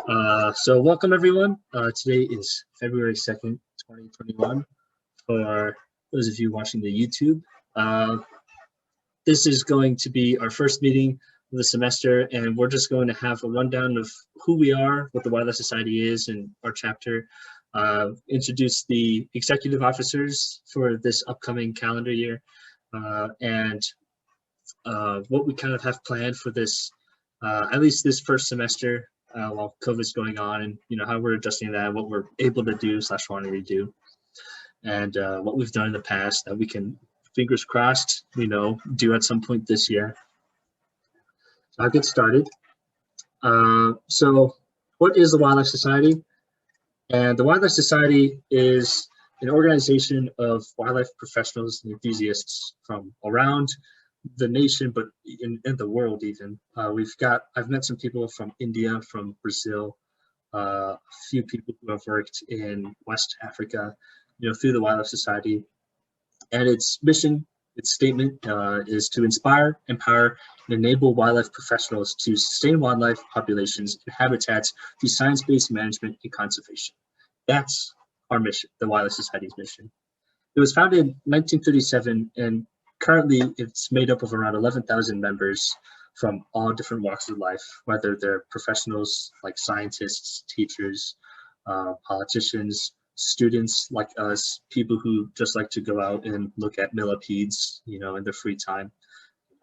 So welcome everyone. Today is February 2nd, 2021. For those of you watching the YouTube, this is going to be our first meeting of the semester, and we're just going to have a rundown of who we are, what the Wildlife Society is, and our chapter. Introduce the executive officers for this upcoming calendar year, and what we kind of have planned for this, at least this first semester, while COVID's going on, and how we're adjusting that, what we're able to do / wanting to do, and what we've done in the past that we can, fingers crossed, do at some point this year. So I'll get started. So what is the Wildlife Society? And the Wildlife Society is an organization of wildlife professionals and enthusiasts from around the nation, but in the world even. I've met some people from India, from Brazil, a few people who have worked in West Africa, through the Wildlife Society. And its mission, its statement is to inspire, empower, and enable wildlife professionals to sustain wildlife populations and habitats through science-based management and conservation. That's our mission, the Wildlife Society's mission. It was founded in 1937, and currently it's made up of around 11,000 members from all different walks of life, whether they're professionals like scientists, teachers, politicians, students like us, people who just like to go out and look at millipedes, in their free time.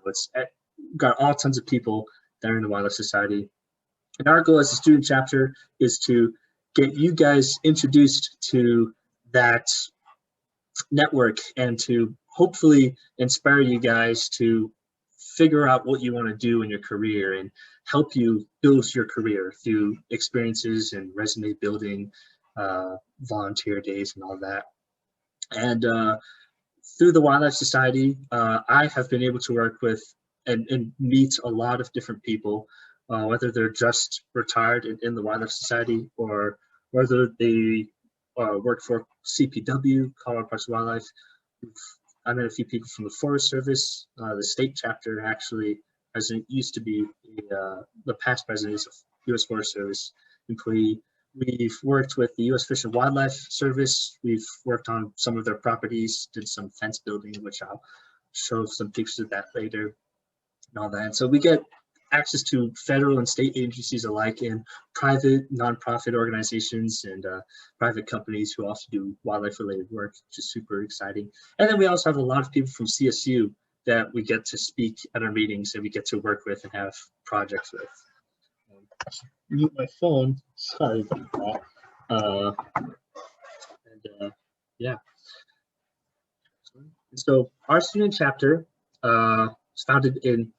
It's got all tons of people that are in the Wildlife Society. And our goal as a student chapter is to get you guys introduced to that network and to hopefully inspire you guys to figure out what you want to do in your career and help you build your career through experiences and resume building, volunteer days and all that. And through the Wildlife Society, I have been able to work with and meet a lot of different people, whether they're just retired in the Wildlife Society or whether they work for CPW, Colorado Parks and Wildlife. I met a few people from the Forest Service. The state chapter actually, as it used to be, the past president is a U.S. Forest Service employee. We've worked with the U.S. Fish and Wildlife Service. We've worked on some of their properties, did some fence building, which I'll show some pictures of that later and all that. And so we get access to federal and state agencies alike, and private nonprofit organizations and private companies who also do wildlife related work, which is super exciting. And then we also have a lot of people from CSU that we get to speak at our meetings and we get to work with and have projects with. Mute my phone, sorry about that. Yeah. So our student chapter was founded in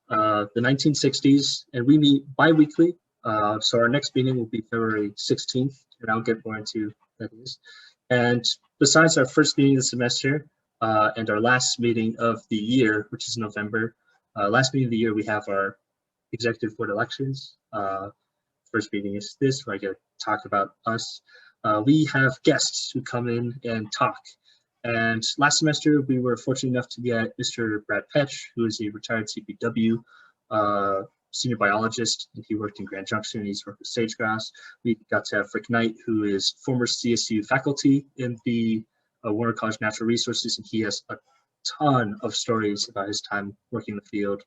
the 1960s, and we meet bi-weekly. So our next meeting will be February 16th, and I'll get more into that is. And besides our first meeting of the semester and our last meeting of the year, which is November, last meeting of the year, we have our executive board elections. First meeting is this, where I get to talk about us. We have guests who come in and talk. And last semester, we were fortunate enough to get Mr. Brad Petch, who is a retired CPW senior biologist, and he worked in Grand Junction, and he's worked with sage-grouse. We got to have Rick Knight, who is former CSU faculty in the Warner College Natural Resources, and he has a ton of stories about his time working in the field.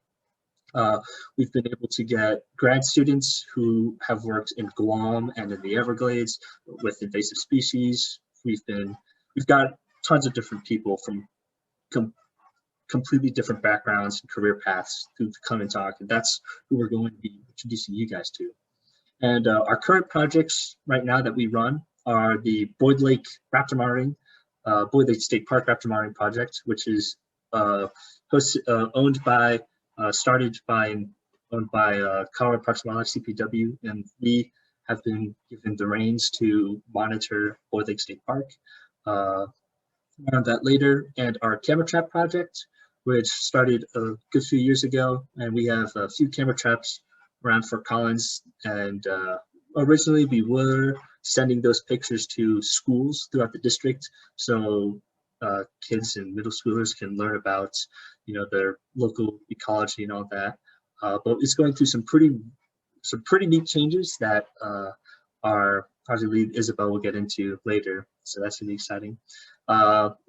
We've been able to get grad students who have worked in Guam and in the Everglades with invasive species. We've got tons of different people from completely different backgrounds and career paths who come and talk, and that's who we're going to be introducing you guys to. And our current projects right now that we run are the Boyd Lake Raptor Monitoring, Boyd Lake State Park Raptor Monitoring Project, which is owned by Colorado Parks and Wildlife, CPW, and we have been given the reins to monitor Boyd Lake State Park. More on that later. And our camera trap project, which started a good few years ago, and we have a few camera traps around Fort Collins. And originally we were sending those pictures to schools throughout the district, so kids and middle schoolers can learn about their local ecology and all that. But it's going through some pretty some pretty neat changes that our project lead Isabel will get into later. So that's really exciting.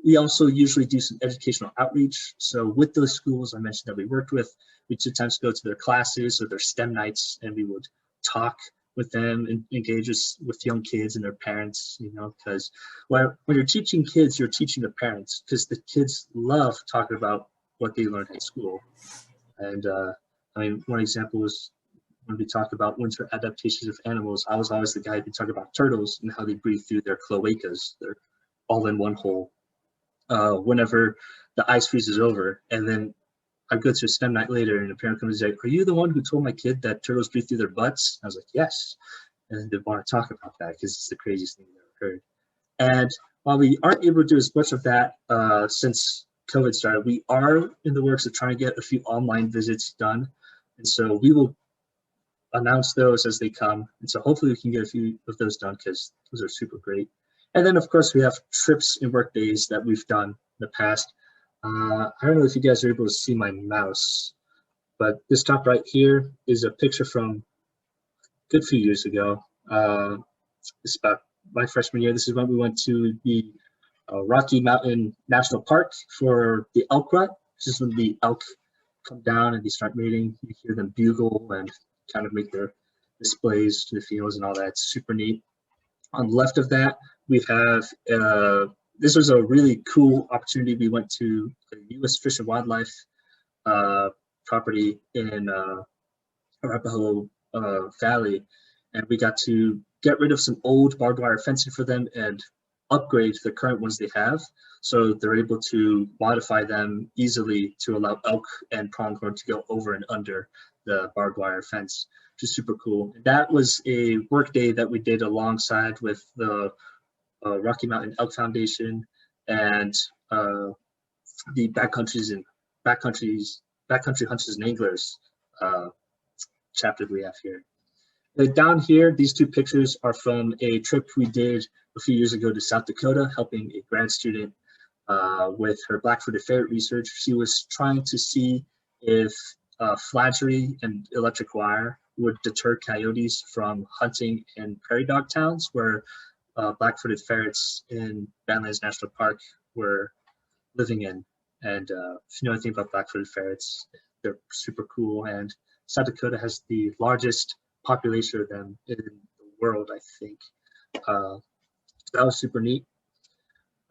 We also usually do some educational outreach. So with those schools I mentioned that we worked with, we sometimes go to their classes or their STEM nights, and we would talk with them and engage with young kids and their parents, you know, because when you're teaching kids, you're teaching the parents, because the kids love talking about what they learned at school. And I mean, one example was when we talk about winter adaptations of animals, I was always the guy who talked about turtles and how they breathe through their cloacas. They're all in one hole. Whenever the ice freezes over, and then I go to a STEM night later and a parent comes and says, "Are you the one who told my kid that turtles breathe through their butts?" I was like, "Yes." And they want to talk about that because it's the craziest thing I've ever heard. And while we aren't able to do as much of that since COVID started, we are in the works of trying to get a few online visits done. And so we will announce those as they come. And so hopefully we can get a few of those done, because those are super great. And then of course we have trips and work days that we've done in the past. I don't know if you guys are able to see my mouse, but this top right here is a picture from a good few years ago. It's about my freshman year. This is when we went to the Rocky Mountain National Park for the elk rut. This is when the elk come down and they start mating. You hear them bugle and kind of make their displays to the fields and all that. It's super neat. On the left of that, we have, this was a really cool opportunity. We went to the U.S. Fish and Wildlife property in Arapahoe Valley, and we got to get rid of some old barbed wire fencing for them and upgrade the current ones they have, so they're able to modify them easily to allow elk and pronghorn to go over and under the barbed wire fence, which is super cool. That was a work day that we did alongside with the Rocky Mountain Elk Foundation and the Backcountry Hunters and Anglers chapter we have here. Down here, these two pictures are from a trip we did a few years ago to South Dakota, helping a grad student with her black-footed ferret research. She was trying to see if flattery and electric wire would deter coyotes from hunting in prairie dog towns where black-footed ferrets in Badlands National Park were living in. And if you know anything about black-footed ferrets, they're super cool. And South Dakota has the largest population of them in the world, I think. That was super neat.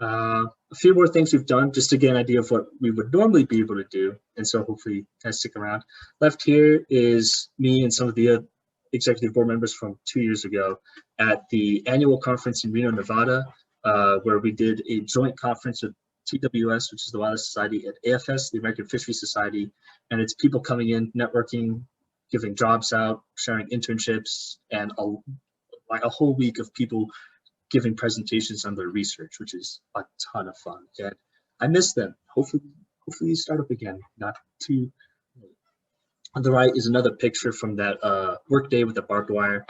A few more things we've done just to get an idea of what we would normally be able to do, and so hopefully you guys stick around. Left here is me and some of the executive board members from 2 years ago at the annual conference in Reno, Nevada, where we did a joint conference with TWS, which is the Wildlife Society, at AFS, the American Fishery Society, and it's people coming in, networking, giving jobs out, sharing internships, and a whole week of people giving presentations on their research, which is a ton of fun. And I miss them. Hopefully you start up again, not too late. On the right is another picture from that work day with the barbed wire.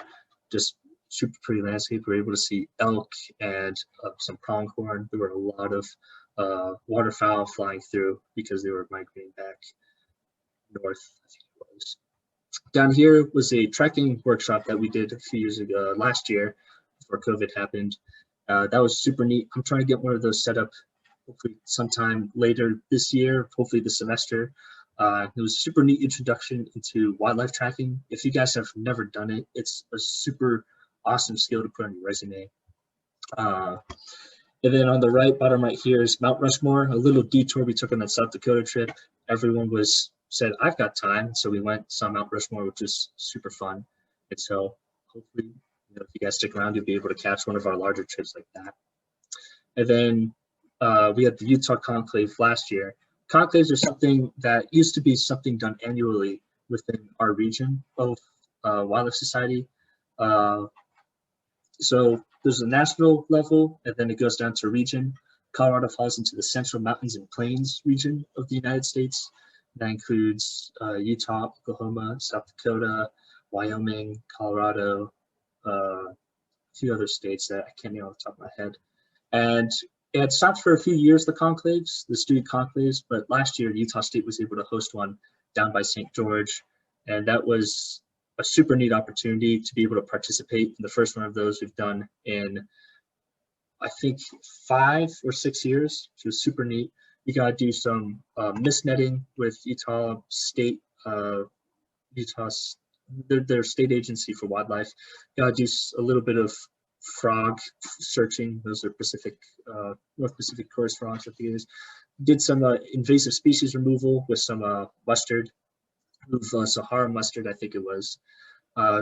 Just super pretty landscape. We were able to see elk and some pronghorn. There were a lot of waterfowl flying through because they were migrating back north, I think it was. Down here was a trekking workshop that we did a few years ago, last year, before COVID happened. That was super neat. I'm trying to get one of those set up hopefully sometime later this year, hopefully this semester. It was a super neat introduction into wildlife tracking. If you guys have never done it, it's a super awesome skill to put on your resume. And then on the right, bottom right here is Mount Rushmore, a little detour we took on that South Dakota trip. Everyone said, I've got time. So we went, saw Mount Rushmore, which is super fun. And so hopefully, if you guys stick around, you'll be able to catch one of our larger trips like that. And then we had the Utah Conclave last year. Conclaves are something that used to be something done annually within our region of Wildlife Society. So there's a national level, and then it goes down to region. Colorado falls into the Central Mountains and Plains region of the United States. That includes Utah, Oklahoma, South Dakota, Wyoming, Colorado, a few other states that I can't name off the top of my head. And it had stopped for a few years, the conclaves, the student conclaves, but last year Utah State was able to host one down by St. George. And that was a super neat opportunity to be able to participate in the first one of those we've done in, I think, 5 or 6 years, which was super neat. We got to do some mist netting with Utah State, their state agency for wildlife. Got to do a little bit of frog searching. Those are North Pacific chorus frogs, I think it is. Did some invasive species removal with some mustard, Sahara mustard, I think it was.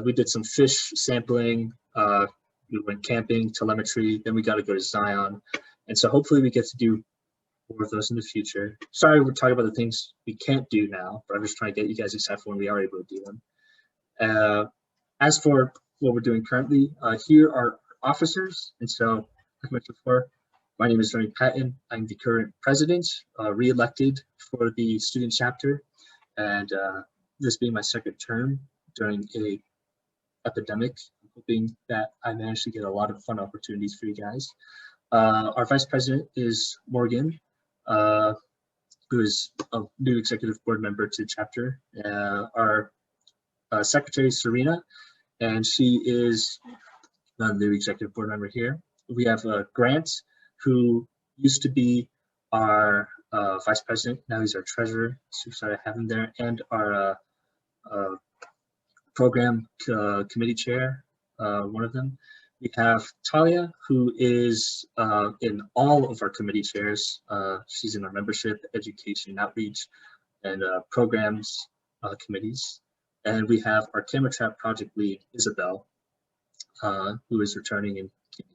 We did some fish sampling. We went camping, telemetry. Then we got to go to Zion, and so hopefully we get to do more of those in the future. Sorry, we're talking about the things we can't do now, but I'm just trying to get you guys excited for when we are able to do them. As for what we're doing currently, here are officers, and so like I mentioned before, my name is Ronnie Patton. I'm the current president, re-elected for the student chapter, and this being my second term during a epidemic, I'm hoping that I managed to get a lot of fun opportunities for you guys. Our vice president is Morgan, who is a new executive board member to the chapter. Our secretary is Serena, and she is the new executive board member here. We have Grant, who used to be our vice president. Now he's our treasurer. So excited to have him there, and our program committee chair, one of them. We have Talia, who is in all of our committee chairs. She's in our membership, education, outreach, and programs committees. And we have our camera trap project lead, Isabel, who is returning in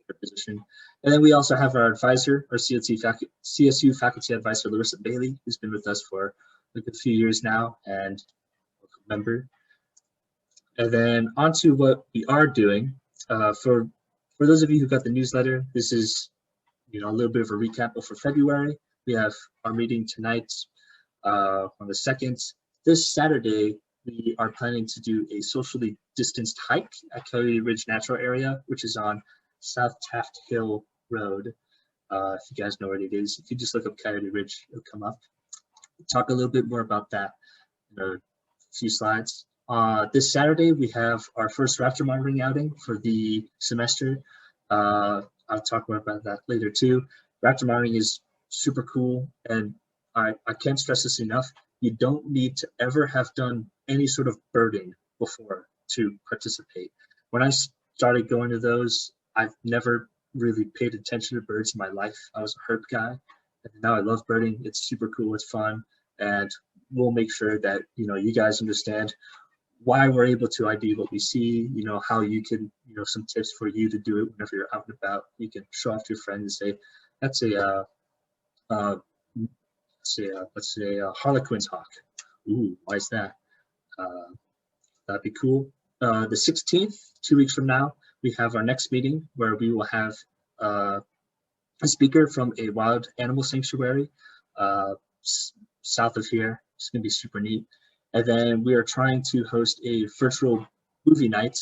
her position. And then we also have our advisor, our CSU faculty advisor, Larissa Bailey, who's been with us for a good few years now and a member. And then on to what we are doing. For those of you who got the newsletter, this is a little bit of a recap. But for February, we have our meeting tonight on the 2nd. This Saturday, we are planning to do a socially distanced hike at Coyote Ridge Natural Area, which is on South Taft Hill Road. If you guys know where it is, if you just look up Coyote Ridge, it'll come up. We'll talk a little bit more about that in a few slides. This Saturday, we have our first raptor monitoring outing for the semester. I'll talk more about that later too. Raptor monitoring is super cool, and I can't stress this enough. You don't need to ever have done any sort of birding before to participate. When I started going to those, I've never really paid attention to birds in my life. I was a herp guy, and now I love birding. It's super cool, it's fun, and we'll make sure that you guys understand why we're able to ID what we see, how you can, some tips for you to do it whenever you're out and about. You can show off to your friends and say, that's let's say a Harlequin's hawk. Ooh, why is that? That'd be cool. The 16th, 2 weeks from now, we have our next meeting where we will have a speaker from a wild animal sanctuary south of here. It's gonna be super neat. And then we are trying to host a virtual movie night,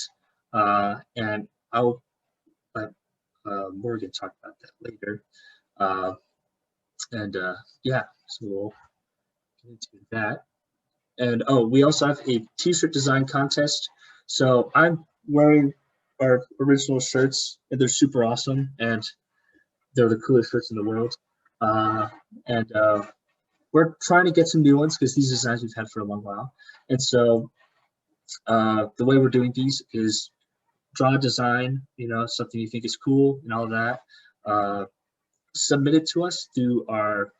and I'll let Morgan talk about that later. Yeah, so we'll get into that. And we also have a t-shirt design contest. So I'm wearing our original shirts, and they're super awesome, and they're the coolest shirts in the world. We're trying to get some new ones because these designs we've had for a long while. And so the way we're doing these is draw a design, something you think is cool and all of that. Submit it to us through our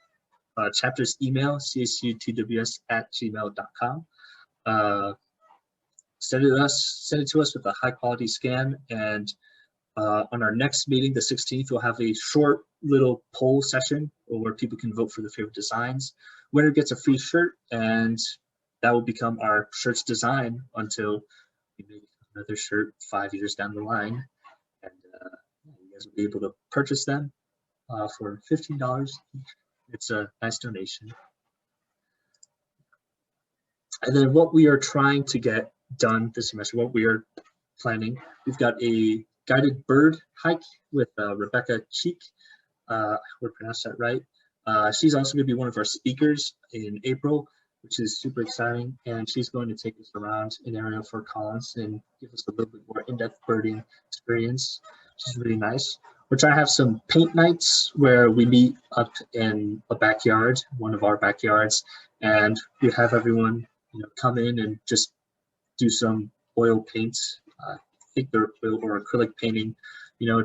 chapter's email, csutws@gmail.com. Send it to us with a high quality scan, and on our next meeting, the 16th, we'll have a short little poll session where people can vote for their favorite designs. Winner gets a free shirt, and that will become our shirt's design until we make another shirt 5 years down the line. And you guys will be able to purchase them for $15 each. It's a nice donation. And then what we are trying to get done this semester, what we are planning, we've got a guided bird hike with Rebecca Cheek. I would pronounce that right. She's also going to be one of our speakers in April. which is super exciting. And she's going to take us around an area of Fort Collins and give us a little bit more in-depth birding experience, which is really nice. We're trying to have some paint nights where we meet up in a backyard, one of our backyards, and we have everyone, come in and just do some oil paints. I think they're oil or acrylic painting,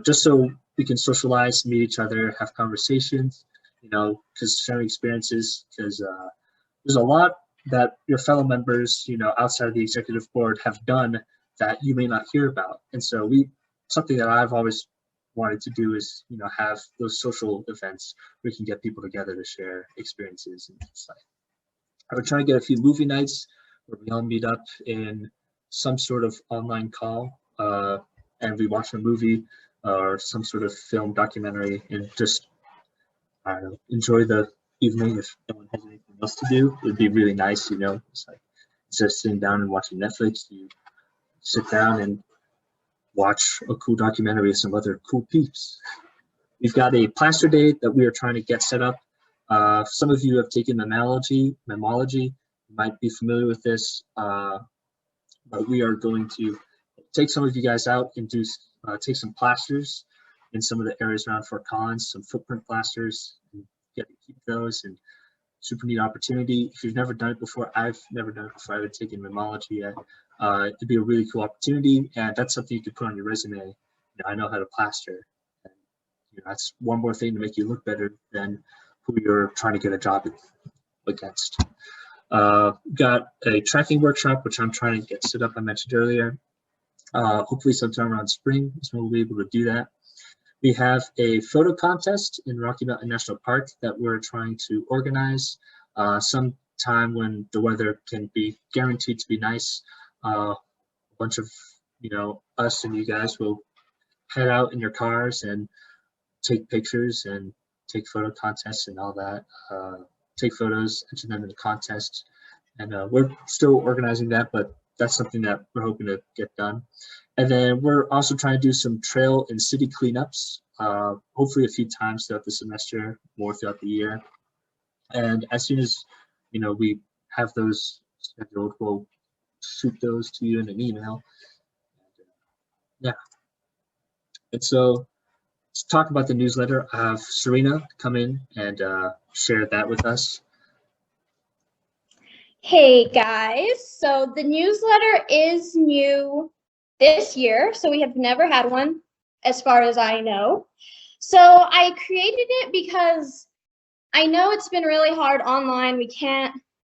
just so we can socialize, meet each other, have conversations, because sharing experiences, because there's a lot that your fellow members, outside of the executive board have done that you may not hear about. And so something that I've always wanted to do is, have those social events where we can get people together to share experiences and stuff. I would try to get a few movie nights where we all meet up in some sort of online call and we watch a movie or some sort of film documentary and just, I don't know, enjoy the evening. If no one has anything else to do, it would be really nice, it's like instead of sitting down and watching Netflix, you sit down and watch a cool documentary with some other cool peeps. We've got a plaster day that we are trying to get set up. Some of you have taken mammalogy. You might be familiar with this, but we are going to take some of you guys out and take some plasters in some of the areas around Fort Collins, some footprint plasters, and get to keep those, and super neat opportunity. If you've never done it before, I've never done it before, I haven't taken mammalogy yet. It'd be a really cool opportunity, and that's something you could put on your resume. I know how to plaster. And, that's one more thing to make you look better than who you're trying to get a job against. Got a tracking workshop, which I'm trying to get set up, I mentioned earlier. Hopefully sometime around spring is when we'll be able to do that. We have a photo contest in Rocky Mountain National Park that we're trying to organize sometime when the weather can be guaranteed to be nice. A bunch of, us and you guys will head out in your cars and take pictures and take photo contests and all that. Take photos, enter them in the contest. And we're still organizing that, but that's something that we're hoping to get done. And then we're also trying to do some trail and city cleanups, hopefully a few times throughout the semester, more throughout the year. And as soon as, we have those scheduled, we'll shoot those to you in an email. Yeah. And so let's talk about the newsletter. I have Serena come in and share that with us. Hey guys, so the newsletter is new this year, so we have never had one as far as I know. So I created it because I know it's been really hard online. We can't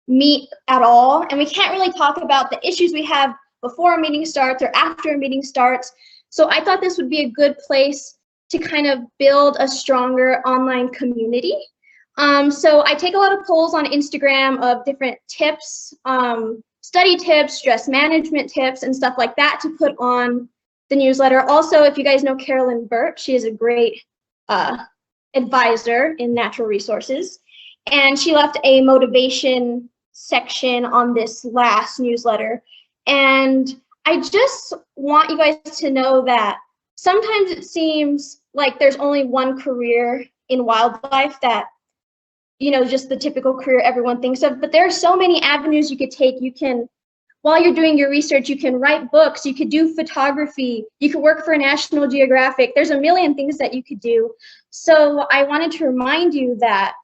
meet at all, and we can't really talk about the issues we have before a meeting starts or after a meeting starts. So I thought this would be a good place to kind of build a stronger online community. So I take a lot of polls on Instagram of different tips, study tips, stress management tips, and stuff like that to put on the newsletter. Also, if you guys know Carolyn Burt, she is a great advisor in natural resources. And she left a motivation section on this last newsletter. And I just want you guys to know that sometimes it seems like there's only one career in wildlife that, just the typical career everyone thinks of, but there are so many avenues you could take. You can, while you're doing your research, you can write books, you could do photography, you could work for National Geographic. There's a million things that you could do. So I wanted to remind you that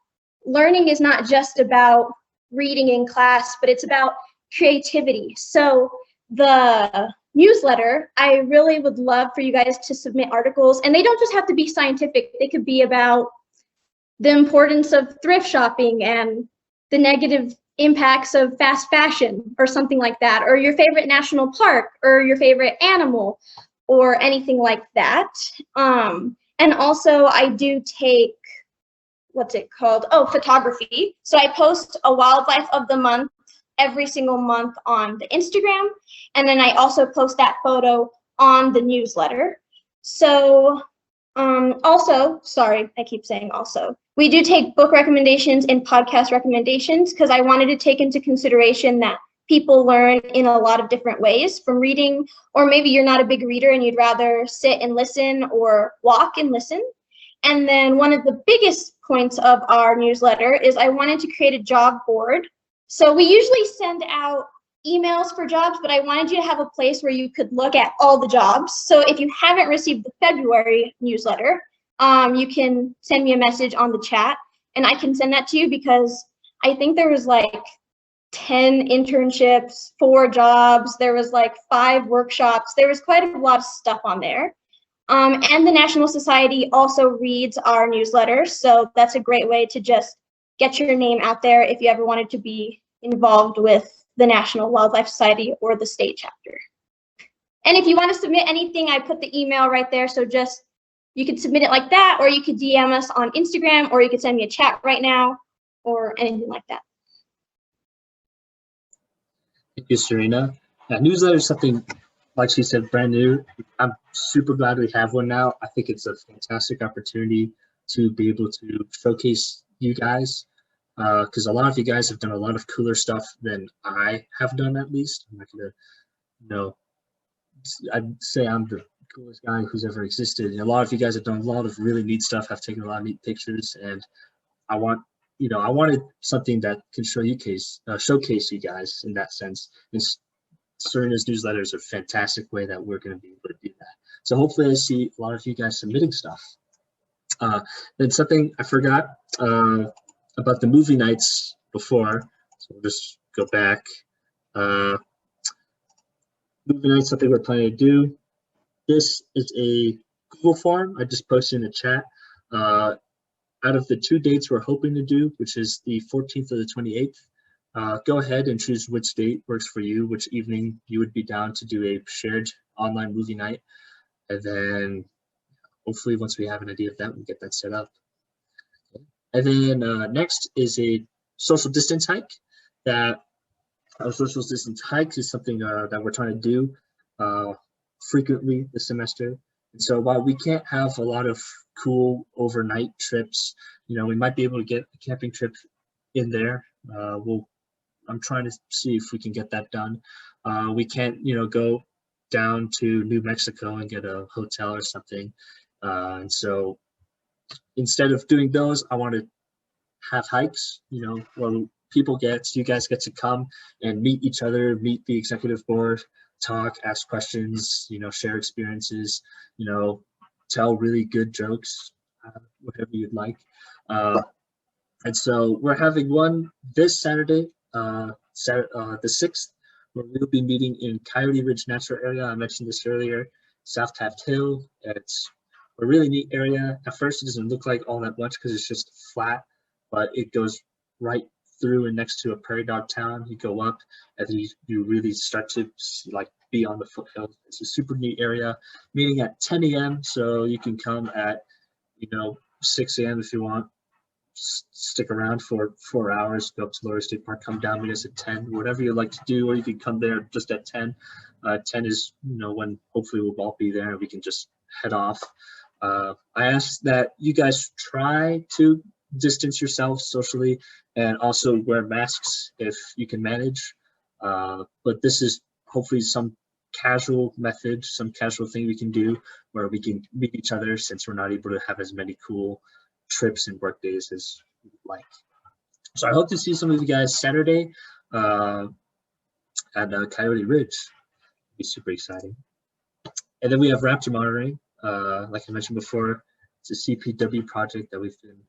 learning is not just about reading in class, but it's about creativity. So the newsletter, I really would love for you guys to submit articles, and they don't just have to be scientific. They could be about the importance of thrift shopping and the negative impacts of fast fashion or something like that, or your favorite national park or your favorite animal or anything like that. And also I do take, what's it called? Oh, photography. So I post a wildlife of the month every single month on the Instagram. And then I also post that photo on the newsletter. So also, sorry, I keep saying also, we do take book recommendations and podcast recommendations because I wanted to take into consideration that people learn in a lot of different ways from reading, or maybe you're not a big reader and you'd rather sit and listen or walk and listen. And then one of the biggest points of our newsletter is I wanted to create a job board So we usually send out emails for jobs, but I wanted you to have a place where you could look at all the jobs. So if you haven't received the February newsletter, you can send me a message on the chat and I can send that to you, because I think there was like 10 internships, 4 jobs, there was like 5 workshops, there was quite a lot of stuff on there. And the National Society also reads our newsletter, so that's a great way to just get your name out there if you ever wanted to be involved with the National Wildlife Society or the state chapter. And if you want to submit anything, I put the email right there, so just you could submit it like that, or you could DM us on Instagram, or you could send me a chat right now, or anything like that. Thank you, Serena. Newsletter is something, like she said, brand new. I'm super glad we have one now. I think it's a fantastic opportunity to be able to showcase you guys, because a lot of you guys have done a lot of cooler stuff than I have done, at least. I'm not gonna, I'd say I'm the coolest guy who's ever existed. And a lot of you guys have done a lot of really neat stuff, have taken a lot of neat pictures, and I wanted something that can showcase you guys in that sense. And Serena's newsletters are a fantastic way that we're going to be able to do that. So hopefully I see a lot of you guys submitting stuff. Then something I forgot about the movie nights before, so we'll just go back. Movie nights, something we're planning to do. This is a Google form I just posted in the chat. Out of the 2 dates we're hoping to do, which is the 14th or the 28th, go ahead and choose which date works for you, which evening you would be down to do a shared online movie night. And then hopefully once we have an idea of that, we'll get that set up. And then next is a social distance hike. That our social distance hike is something that we're trying to do frequently this semester. And so while we can't have a lot of cool overnight trips, we might be able to get a camping trip in there. I'm trying to see if we can get that done. We can't, go down to New Mexico and get a hotel or something. And so instead of doing those, I want to have hikes, where you guys get to come and meet each other, meet the executive board, talk, ask questions, share experiences, tell really good jokes, whatever you'd like. And so we're having one this Saturday, the 6th, where we'll be meeting in Coyote Ridge Natural Area. I mentioned this earlier, South Taft Hill. It's a really neat area. At first, it doesn't look like all that much because it's just flat, but it goes right through and next to a prairie dog town. You go up and you really start to be on the foothills. It's a super neat area. Meeting at 10 a.m. so you can come at 6 a.m. if you want. Stick around for 4 hours, go up to Laura State Park, come down, meet us at 10, whatever you'd like to do, or you can come there just at 10. 10 is when hopefully we'll all be there and we can just head off. I ask that you guys try to distance yourselves socially and also wear masks if you can manage. But this is hopefully some casual method, some casual thing we can do where we can meet each other, since we're not able to have as many cool trips and work days as we'd like. So I hope to see some of you guys Saturday at Coyote Ridge. It'll be super exciting. And then we have raptor monitoring. Like I mentioned before, it's a CPW project that we've been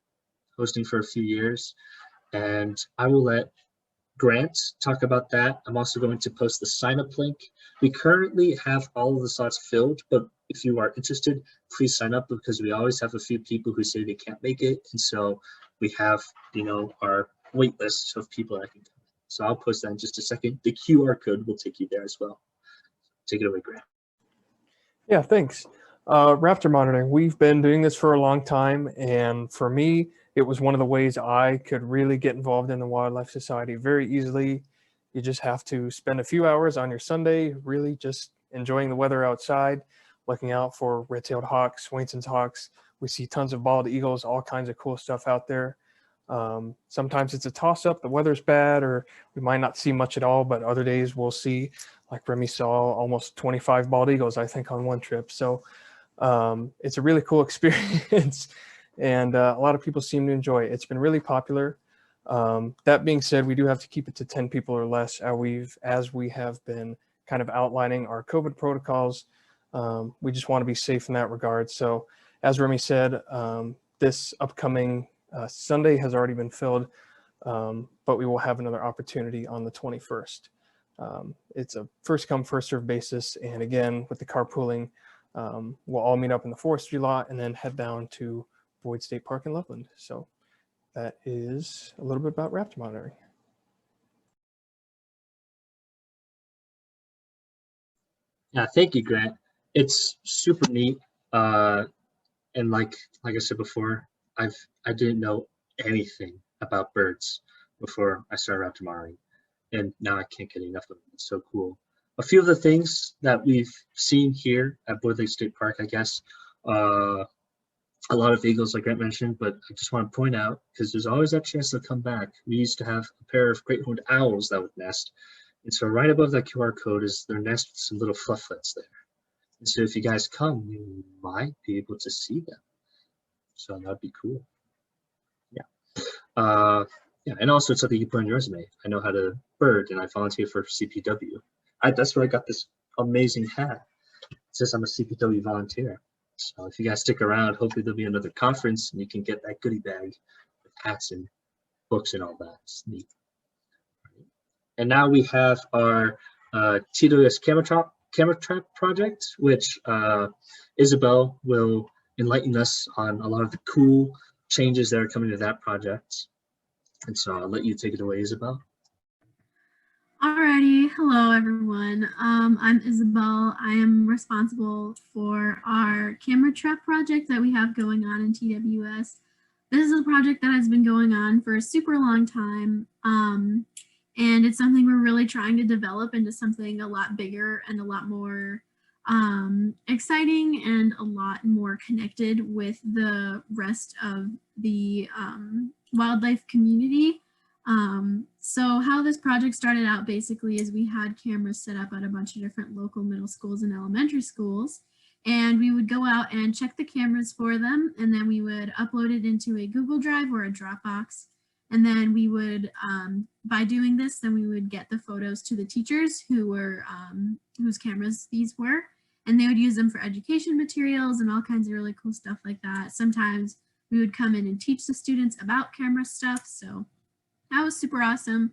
hosting for a few years, and I will let Grant talk about that. I'm also going to post the sign-up link. We currently have all of the slots filled, but if you are interested, please sign up, because we always have a few people who say they can't make it, and so we have our wait list of people that can come. So I'll post that in just a second. The QR code will take you there as well. Take it away, Grant. Yeah, thanks. Raptor monitoring, we've been doing this for a long time, and for me, it was one of the ways I could really get involved in the Wildlife Society very easily. You just have to spend a few hours on your Sunday really just enjoying the weather outside, looking out for red-tailed hawks, Swainson's hawks. We see tons of bald eagles, all kinds of cool stuff out there. Sometimes it's a toss-up, the weather's bad, or we might not see much at all, but other days we'll see, like Remy saw, almost 25 bald eagles, I think, on one trip. So it's a really cool experience, and a lot of people seem to enjoy it. It's been really popular. That being said, we do have to keep it to 10 people or less as we have been kind of outlining our COVID protocols. We just want to be safe in that regard. So as Remy said, this upcoming Sunday has already been filled, but we will have another opportunity on the 21st. It's a first come, first served basis. And again, with the carpooling, we'll all meet up in the forestry lot and then head down to Boyd State Park in Loveland. So that is a little bit about raptor monitoring. Yeah, thank you, Grant. It's super neat. And like I said before, I didn't know anything about birds before I started raptor monitoring, and now I can't get enough of it. It's so cool. A few of the things that we've seen here at Boyd Lake State Park, I guess, a lot of eagles, like Grant mentioned, but I just want to point out, because there's always that chance they'll come back. We used to have a pair of great horned owls that would nest. And so right above that QR code is their nest with some little flufflets there. And so if you guys come, you might be able to see them. So that'd be cool. Yeah. Yeah, and also it's something you put on your resume. I know how to bird and I volunteer for CPW. That's where I got this amazing hat. It says I'm a CPW volunteer. So if you guys stick around, hopefully there'll be another conference and you can get that goodie bag with hats and books and all that. It's neat. And now we have our TWS camera trap project, which Isabel will enlighten us on a lot of the cool changes that are coming to that project. And so I'll let you take it away, Isabel. Alrighty, hello everyone. I'm Isabel. I am responsible for our camera trap project that we have going on in TWS. This is a project that has been going on for a super long time, and it's something we're really trying to develop into something a lot bigger and a lot more exciting and a lot more connected with the rest of the wildlife community. So how this project started out basically is we had cameras set up at a bunch of different local middle schools and elementary schools, and we would go out and check the cameras for them, and then we would upload it into a Google Drive or a Dropbox. And then we would, by doing this, then we would get the photos to the teachers who were, whose cameras these were, and they would use them for education materials and all kinds of really cool stuff like that. Sometimes we would come in and teach the students about camera stuff. So that was super awesome.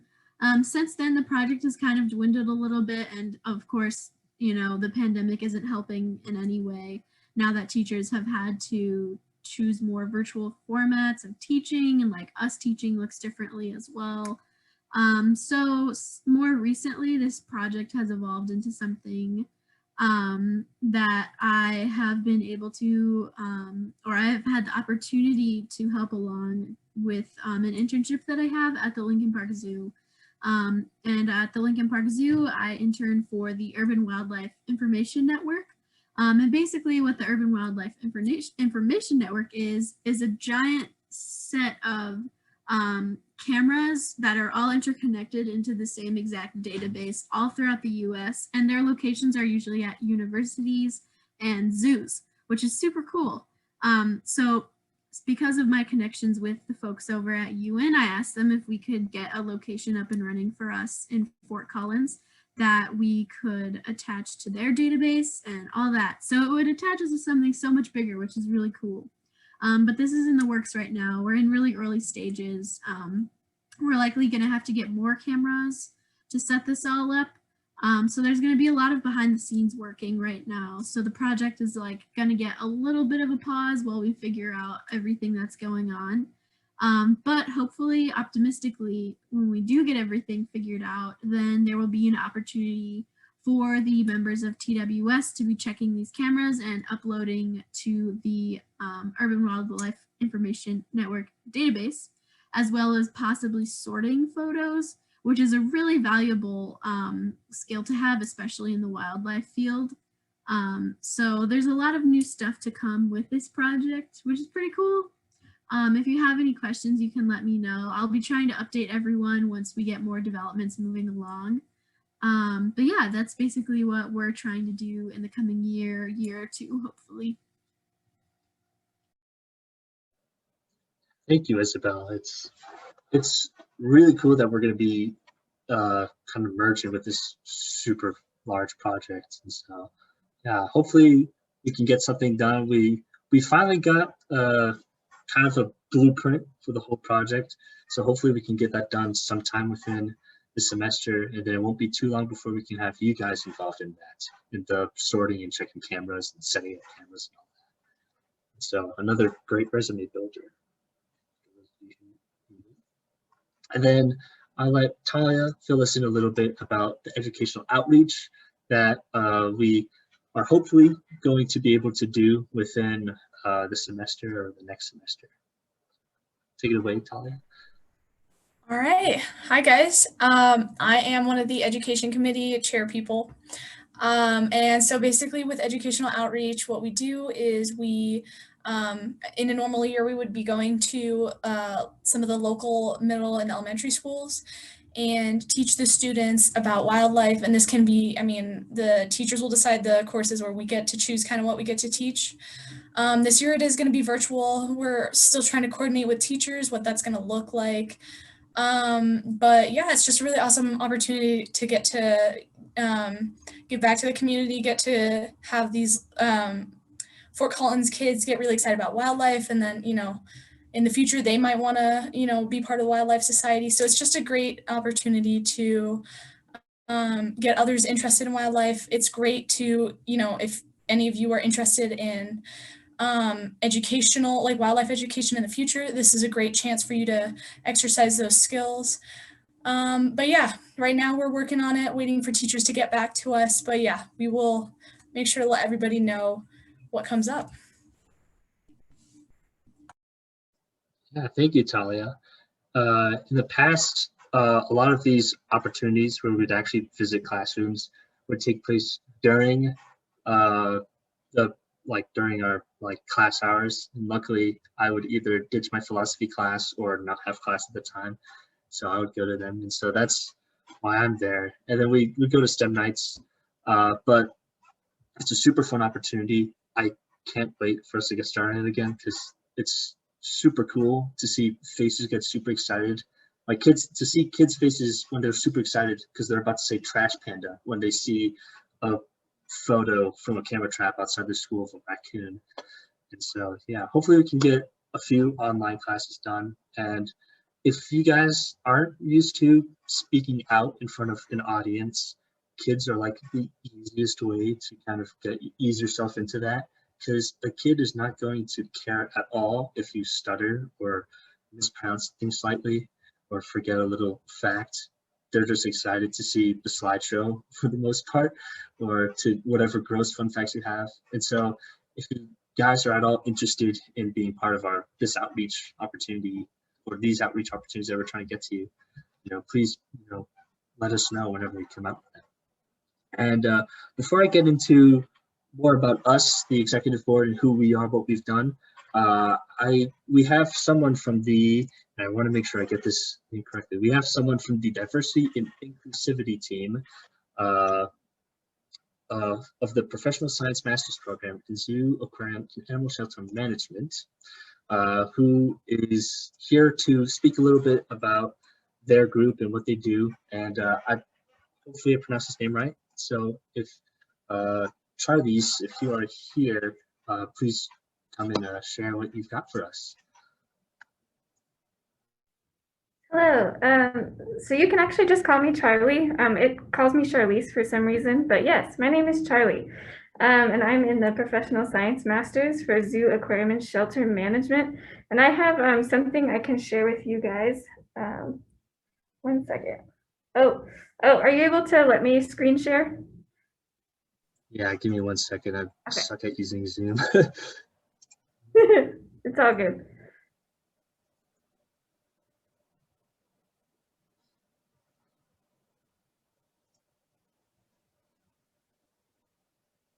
Since then, the project has kind of dwindled a little bit. And of course, you know, the pandemic isn't helping in any way now that teachers have had to choose more virtual formats of teaching, and like us teaching looks differently as well. So more recently, this project has evolved into something that I have been able to, or I have had the opportunity to help along with an internship that I have at the Lincoln Park Zoo. And at the Lincoln Park Zoo, I intern for the Urban Wildlife Information Network. And basically what the Urban Wildlife Information Network is a giant set of cameras that are all interconnected into the same exact database all throughout the US, and their locations are usually at universities and zoos, which is super cool. So because of my connections with the folks over at UN, I asked them if we could get a location up and running for us in Fort Collins that we could attach to their database and all that. So it would attach us to something so much bigger, which is really cool. But this is in the works right now. We're in really early stages. We're likely going to have to get more cameras to set this all up. So there's going to be a lot of behind the scenes working right now. So the project is like going to get a little bit of a pause while we figure out everything that's going on. But hopefully, optimistically, when we do get everything figured out, then there will be an opportunity for the members of TWS to be checking these cameras and uploading to the Urban Wildlife Information Network database, as well as possibly sorting photos, which is a really valuable skill to have, especially in the wildlife field. So there's a lot of new stuff to come with this project, which is pretty cool. If you have any questions, you can let me know. I'll be trying to update everyone once we get more developments moving along. But yeah, that's basically what we're trying to do in the coming year or two, hopefully. Thank you, Isabel. It's really cool that we're going to be kind of merging with this super large project. And so, yeah, hopefully we can get something done. We finally got kind of a blueprint for the whole project. So hopefully we can get that done sometime within the semester, and then it won't be too long before we can have you guys involved in that, in the sorting and checking cameras and setting up cameras and all that. So another great resume builder. And then I'll let Talia fill us in a little bit about the educational outreach that we are hopefully going to be able to do within the semester or the next semester. Take it away, Talia. All right. Hi, guys. I am one of the education committee chair people. And so basically with educational outreach, what we do is we, in a normal year, we would be going to some of the local middle and elementary schools and teach the students about wildlife. And this can be, I mean, the teachers will decide the courses, or we get to choose kind of what we get to teach. This year it is going to be virtual. We're still trying to coordinate with teachers what that's going to look like. But yeah, it's just a really awesome opportunity to get to give back to the community, get to have these Fort Collins kids get really excited about wildlife, and then, you know, in the future they might want to, you know, be part of the Wildlife Society. So it's just a great opportunity to get others interested in wildlife. It's great to, you know, if any of you are interested in educational, like wildlife education in the future, this is a great chance for you to exercise those skills. But yeah, right now we're working on it, waiting for teachers to get back to us. But yeah, we will make sure to let everybody know what comes up. Yeah, thank you, Talia. In the past, a lot of these opportunities where we'd actually visit classrooms would take place during during our class hours. And luckily, I would either ditch my philosophy class or not have class at the time, so I would go to them. And so that's why I'm there. And then we go to STEM nights, but it's a super fun opportunity. I can't wait for us to get started again, because it's super cool to see faces get super excited. Like to see kids' faces when they're super excited because they're about to say trash panda when they see a photo from a camera trap outside the school of a raccoon. And so, yeah, hopefully we can get a few online classes done. And if you guys aren't used to speaking out in front of an audience, kids are like the easiest way to kind of ease yourself into that, because a kid is not going to care at all if you stutter or mispronounce things slightly or forget a little fact. They're just excited to see the slideshow for the most part, or to whatever gross fun facts you have. And so if you guys are at all interested in being part of this outreach opportunity, or these outreach opportunities that we're trying to get to, please, let us know whenever we come out with it. And before I get into more about us, the executive board, and who we are, what we've done, we have someone from and I want to make sure I get this correctly. We have someone from the diversity and inclusivity team of the Professional Science Master's Program in Zoo, Aquarium, and Animal Shelter Management, who is here to speak a little bit about their group and what they do. And hopefully I pronounced his name right. So if Charlize, if you are here, please come and share what you've got for us. Hello. So you can actually just call me Charlie. It calls me Charlize for some reason, but yes, my name is Charlie. And I'm in the Professional Science Masters for Zoo, Aquarium, and Shelter Management. And I have something I can share with you guys. 1 second. Oh, are you able to let me screen share? Yeah, give me 1 second. I suck at using Zoom. It's all good.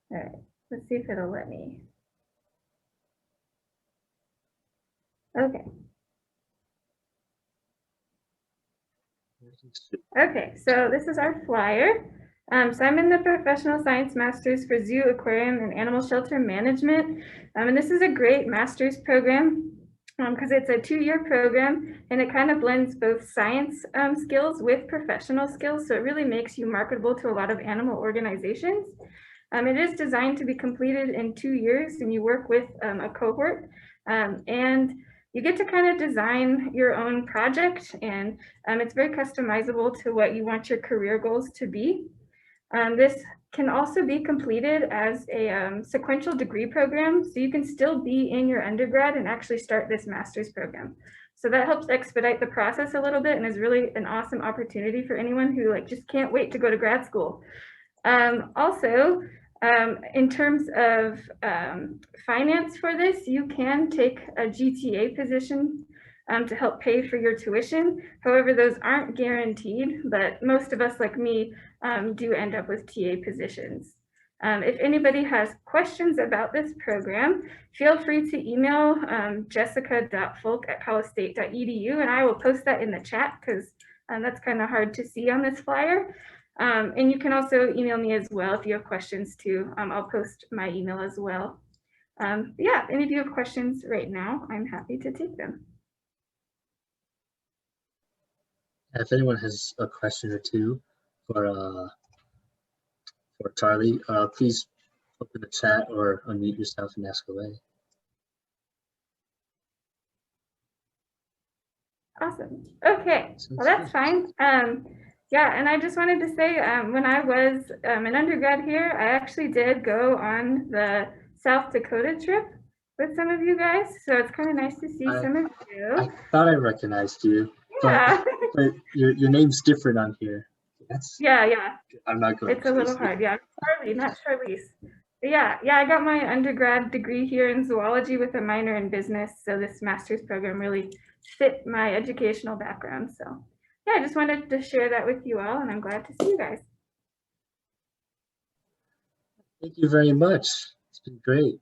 All right, let's see if it'll let me. Okay. Okay, so this is our flyer. So I'm in the Professional Science Masters for Zoo, Aquarium, and Animal Shelter Management. And this is a great master's program. because it's a 2-year program and it kind of blends both science skills with professional skills. So it really makes you marketable to a lot of animal organizations. It is designed to be completed in 2 years, and you work with a cohort, and you get to kind of design your own project, and it's very customizable to what you want your career goals to be. This can also be completed as a sequential degree program, so you can still be in your undergrad and actually start this master's program. So that helps expedite the process a little bit and is really an awesome opportunity for anyone who like just can't wait to go to grad school. Also, in terms of finance for this, you can take a GTA position to help pay for your tuition. However, those aren't guaranteed, but most of us like me do end up with TA positions. If anybody has questions about this program, feel free to email jessica.folk@colostate.edu, and I will post that in the chat because that's kind of hard to see on this flyer. And you can also email me as well if you have questions too. I'll post my email as well. Yeah, if any of you have questions right now, I'm happy to take them. If anyone has a question or two for Charlie, please open the chat or unmute yourself and ask away. Awesome. Okay, well, that's fine. Yeah, and I just wanted to say, when I was an undergrad here, I actually did go on the South Dakota trip with some of you guys. So it's kind of nice to see some of you. I thought I recognized you, Yeah. but your name's different on here. Yeah. I'm not going. It's a little hard. Yeah, Charlie, not Charlize. But yeah, I got my undergrad degree here in zoology with a minor in business. So this master's program really fit my educational background. So yeah, I just wanted to share that with you all, and I'm glad to see you guys. Thank you very much. It's been great.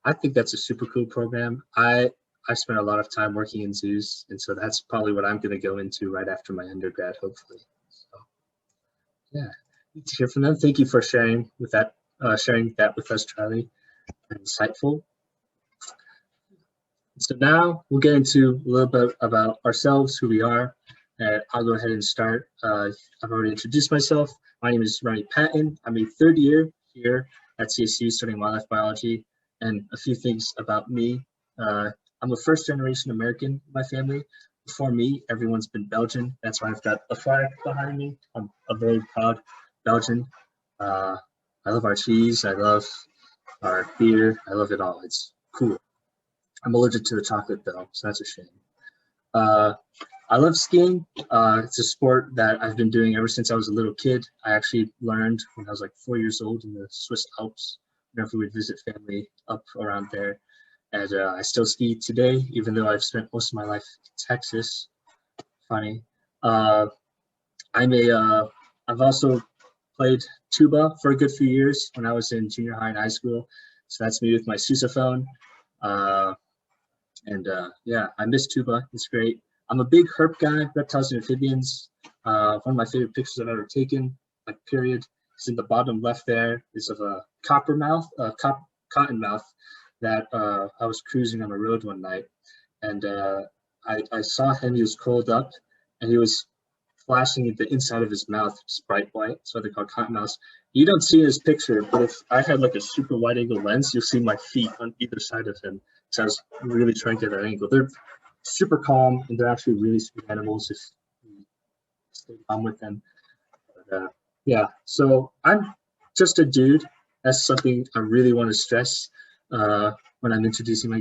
I think that's a super cool program. I spent a lot of time working in zoos, and so that's probably what I'm going to go into right after my undergrad, hopefully. So yeah, need to hear from them. Thank you for sharing that with us, Charlie. Insightful. So now we'll get into a little bit about ourselves, who we are, and I'll go ahead and start. I've already introduced myself. My name is Ronnie Patton. I'm a third year here at CSU studying wildlife biology, and a few things about me. I'm a first-generation American in my family. Before me, everyone's been Belgian. That's why I've got a flag behind me. I'm a very proud Belgian. I love our cheese. I love our beer. I love it all. It's cool. I'm allergic to the chocolate though, so that's a shame. I love skiing. It's a sport that I've been doing ever since I was a little kid. I actually learned when I was like 4 years old in the Swiss Alps, whenever we would visit family up around there. And I still ski today, even though I've spent most of my life in Texas. Funny. I've also played tuba for a good few years when I was in junior high and high school. So that's me with my sousaphone. Yeah, I miss tuba. It's great. I'm a big herp guy, reptiles and amphibians. One of my favorite pictures I've ever taken, like period, is in the bottom left there, is of a cottonmouth that I was cruising on the road one night, and I saw him. He was curled up, and he was flashing at the inside of his mouth, just bright white. So they're called cottonmouths. You don't see his picture, but if I had like a super wide angle lens, you'll see my feet on either side of him. So I was really trying to get that angle. They're super calm, and they're actually really sweet animals if you stay calm with them. But, yeah, so I'm just a dude. That's something I really want to stress when I'm introducing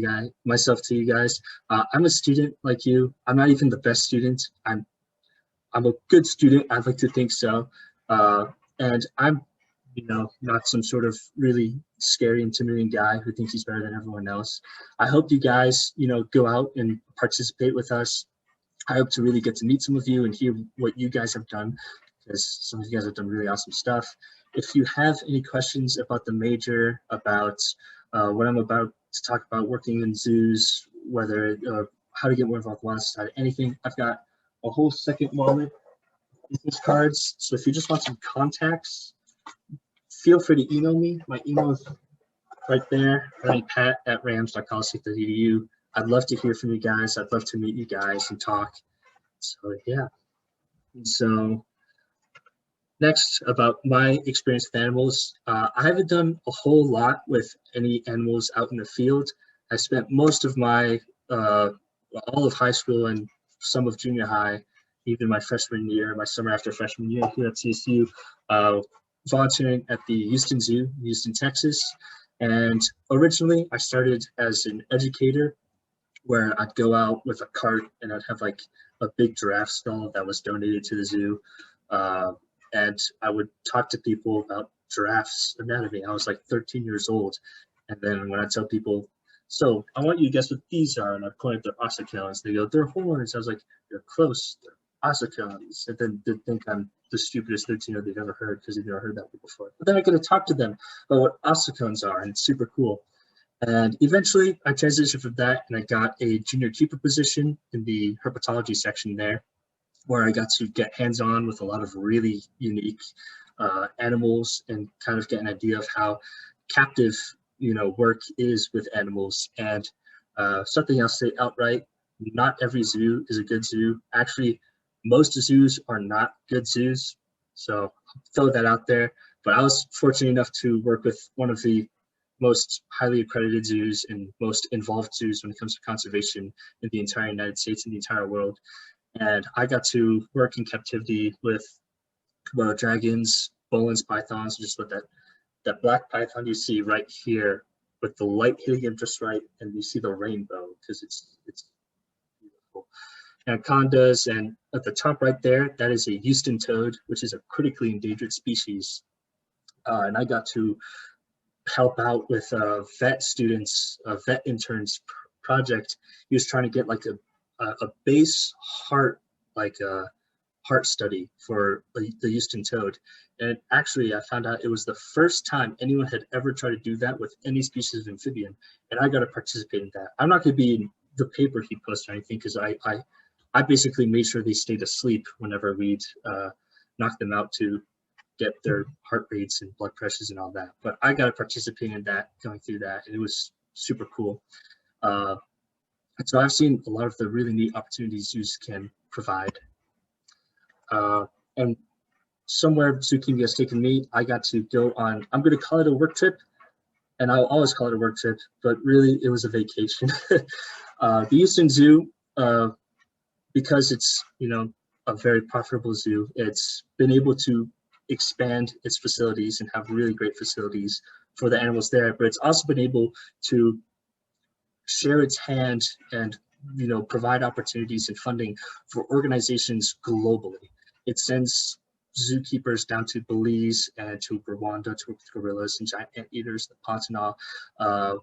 myself to you guys. I'm a student like you. I'm not even the best student. I'm a good student. I'd like to think so. And I'm, not some sort of really scary, intimidating guy who thinks he's better than everyone else. I hope you guys, go out and participate with us. I hope to really get to meet some of you and hear what you guys have done, because some of you guys have done really awesome stuff. If you have any questions about the major, about what I'm about to talk about, working in zoos, whether how to get more involved with Wildlife Society, anything, I've got a whole second wallet, business cards. So if you just want some contacts, feel free to email me. My email is right there, pat@rams.colostate.edu. I'd love to hear from you guys. I'd love to meet you guys and talk. So yeah. So next, about my experience with animals. I haven't done a whole lot with any animals out in the field. I spent most of my, all of high school and some of junior high, even my freshman year, my summer after freshman year here at CSU, volunteering at the Houston Zoo, Houston, Texas. And originally I started as an educator where I'd go out with a cart and I'd have like a big giraffe skull that was donated to the zoo. And I would talk to people about giraffes anatomy. I was like 13 years old. And then when I tell people, so I want you to guess what these are, and I point at their ossicones, they go, they're horns. I was like, you're close, they're ossicones. And then they think I'm the stupidest 13-year-old they've ever heard because they've never heard that before. But then I get to talk to them about what ossicones are, and it's super cool. And eventually I transitioned from that and I got a junior keeper position in the herpetology section there, where I got to get hands-on with a lot of really unique animals and kind of get an idea of how captive, work is with animals. And something I'll say outright, not every zoo is a good zoo. Actually, most zoos are not good zoos. So I'll throw that out there. But I was fortunate enough to work with one of the most highly accredited zoos and most involved zoos when it comes to conservation in the entire United States and the entire world. And I got to work in captivity with Komodo dragons, Boelen's pythons, just with that black python you see right here with the light hitting him just right, and you see the rainbow because it's beautiful. Anacondas, and at the top right there, that is a Houston toad, which is a critically endangered species. And I got to help out with vet students, vet interns project. He was trying to get like a base heart, like a heart study for the Houston toad. And actually I found out it was the first time anyone had ever tried to do that with any species of amphibian. And I got to participate in that. I'm not going to be in the paper he posted or anything, because I basically made sure they stayed asleep whenever we'd knock them out to get their heart rates and blood pressures and all that. But I got to participate in that, going through that, and it was super cool. And so I've seen a lot of the really neat opportunities zoos can provide. And somewhere Zookeeping has taken me, I got to go on, I'm going to call it a work trip, and I'll always call it a work trip, but really it was a vacation. The Houston Zoo, because it's, a very profitable zoo, it's been able to expand its facilities and have really great facilities for the animals there, but it's also been able to share its hand and provide opportunities and funding for organizations globally. It sends zookeepers down to Belize and to Rwanda to work with gorillas and giant anteaters, the Pantanal.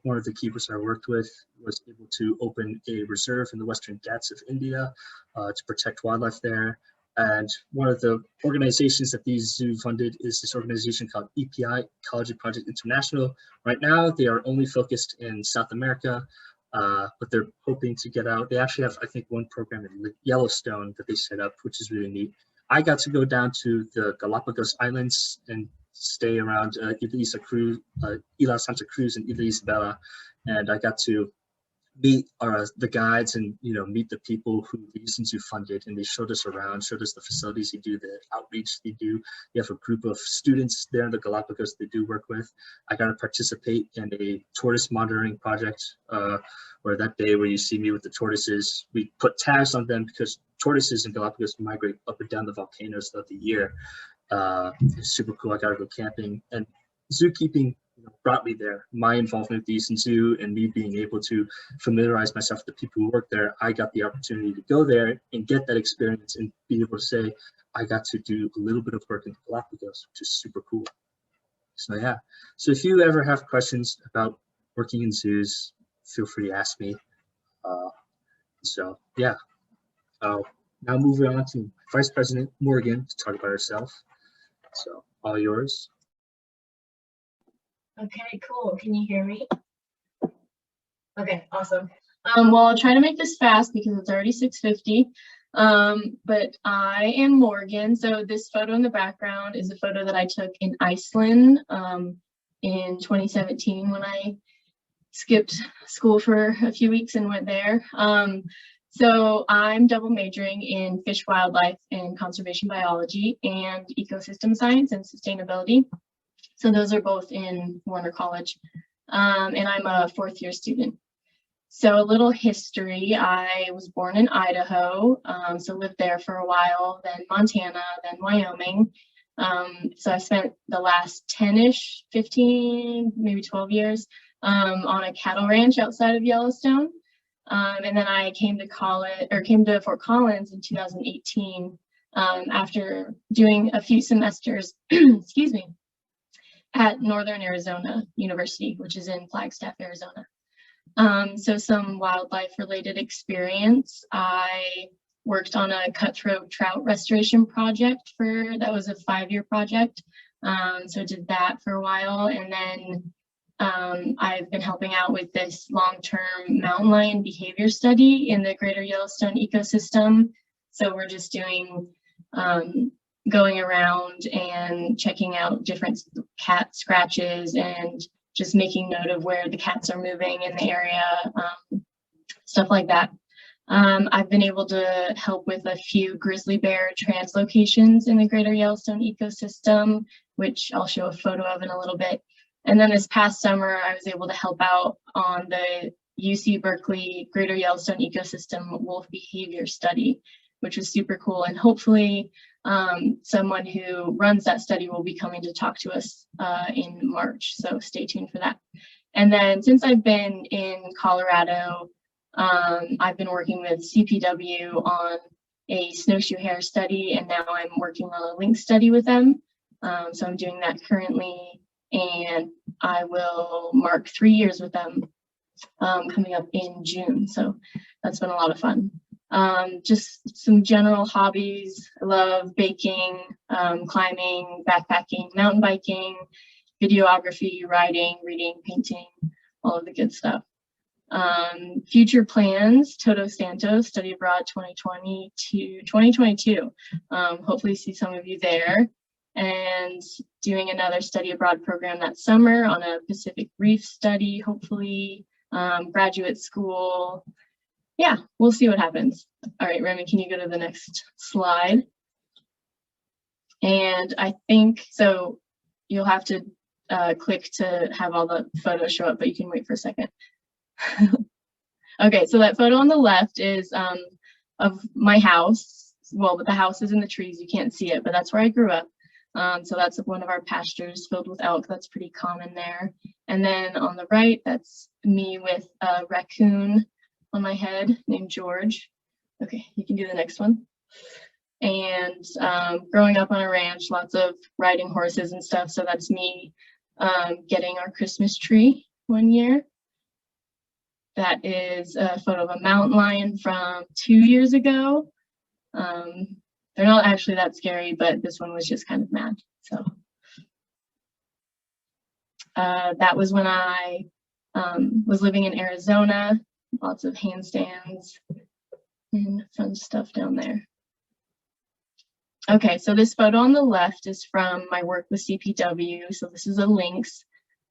One of the keepers I worked with was able to open a reserve in the Western Ghats of India to protect wildlife there. And one of the organizations that these zoo funded is this organization called EPI, Ecology Project International. Right now, they are only focused in South America, but they're hoping to get out. They actually have, I think, one program in Yellowstone that they set up, which is really neat. I got to go down to the Galapagos Islands and stay around Isla Santa Cruz and Isla Isabela, and I got to meet the guides and meet the people who the Houston Zoo funded, and they showed us around, showed us the facilities they do, the outreach they do. You have a group of students there in the Galapagos they do work with. I got to participate in a tortoise monitoring project, where that day where you see me with the tortoises, we put tags on them because tortoises in Galapagos migrate up and down the volcanoes throughout the year. It's super cool. I got to go camping, and zookeeping brought me there. My involvement with the Houston Zoo and me being able to familiarize myself with the people who work there, I got the opportunity to go there and get that experience and be able to say, I got to do a little bit of work in the Galapagos, which is super cool. So yeah, so if you ever have questions about working in zoos, feel free to ask me. So yeah, now moving on to Vice President Morgan to talk about herself. So all yours. Okay, cool. Can you hear me? Okay, awesome. Well, I'll try to make this fast because it's already 6:50. But I am Morgan. So this photo in the background is a photo that I took in Iceland in 2017 when I skipped school for a few weeks and went there. So I'm double majoring in fish, wildlife, and conservation biology and ecosystem science and sustainability. So those are both in Warner College. And I'm a fourth-year student. So a little history, I was born in Idaho, so lived there for a while, then Montana, then Wyoming. So I spent the last 10-ish, 15, maybe 12 years on a cattle ranch outside of Yellowstone. And then I came to Fort Collins in 2018 after doing a few semesters, excuse me, at Northern Arizona University, which is in Flagstaff, Arizona. So some wildlife related experience. I worked on a cutthroat trout restoration project that was a 5-year project. So did that for a while. And then I've been helping out with this long-term mountain lion behavior study in the Greater Yellowstone ecosystem. So we're just doing, going around and checking out different cat scratches and just making note of where the cats are moving in the area, stuff like that. I've been able to help with a few grizzly bear translocations in the Greater Yellowstone ecosystem, which I'll show a photo of in a little bit. And then this past summer, I was able to help out on the UC Berkeley Greater Yellowstone Ecosystem Wolf Behavior Study, which was super cool. And hopefully someone who runs that study will be coming to talk to us in March. So stay tuned for that. And then since I've been in Colorado, I've been working with CPW on a snowshoe hare study, and now I'm working on a lynx study with them. So I'm doing that currently, and I will mark 3 years with them coming up in June. So that's been a lot of fun. Just some general hobbies. I love baking, climbing, backpacking, mountain biking, videography, writing, reading, painting, all of the good stuff. Future plans, Todos Santos, study abroad 2020 to 2022. Hopefully see some of you there. And doing another study abroad program that summer on a Pacific Reef study, hopefully, graduate school. Yeah, we'll see what happens. All right, Remy, can you go to the next slide? And I think, so you'll have to click to have all the photos show up, but you can wait for a second. Okay, so that photo on the left is of my house. Well, but the house is in the trees, you can't see it, but that's where I grew up. So that's one of our pastures filled with elk. That's pretty common there. And then on the right, that's me with a raccoon on my head named George. Okay, you can do the next one. And growing up on a ranch, lots of riding horses and stuff. So that's me getting our Christmas tree one year. That is a photo of a mountain lion from 2 years ago. They're not actually that scary, but this one was just kind of mad. So that was when I was living in Arizona. Lots of handstands and fun stuff down there. Okay, so this photo on the left is from my work with CPW. So this is a lynx,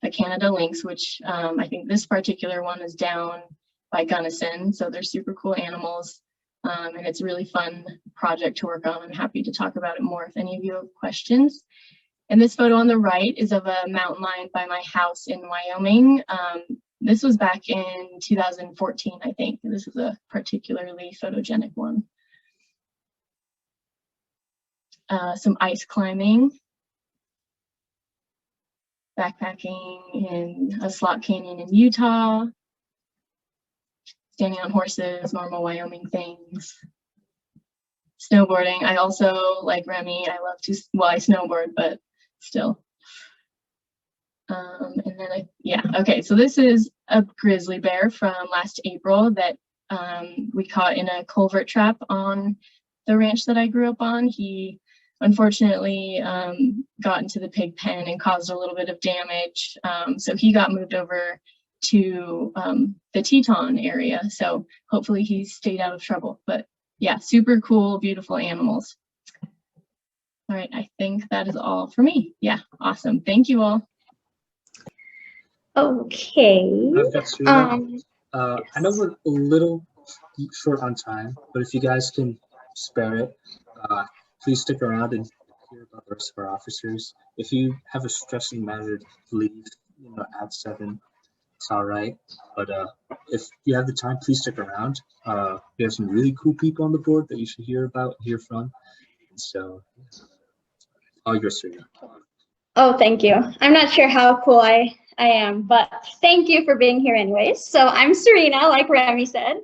a Canada lynx, which I think this particular one is down by Gunnison. So they're super cool animals. And it's a really fun project to work on. I'm happy to talk about it more if any of you have questions. And this photo on the right is of a mountain lion by my house in Wyoming. This was back in 2014, I think. This is a particularly photogenic one. Some ice climbing, backpacking in a slot canyon in Utah, standing on horses, normal Wyoming things, snowboarding. I also, like Remy, I love to, well, I snowboard, but still. And then yeah, okay, so this is a grizzly bear from last April that we caught in a culvert trap on the ranch that I grew up on. He unfortunately got into the pig pen and caused a little bit of damage. So he got moved over to the Teton area. So hopefully he stayed out of trouble. But yeah, super cool, beautiful animals. All right, I think that is all for me. Yeah, awesome. Thank you all. Okay. I've got Serena. I know Yes. we're a little short on time, but if you guys can spare it, uh, please stick around and hear about the rest of our officers. If you have a stressing matter to leave, at 7, it's all right. But if you have the time, please stick around. We have some really cool people on the board that you should hear about, hear from. And so, all yours, Serena. Oh, thank you. I'm not sure how cool I am, but thank you for being here anyways. So I'm Serena, like Remy said,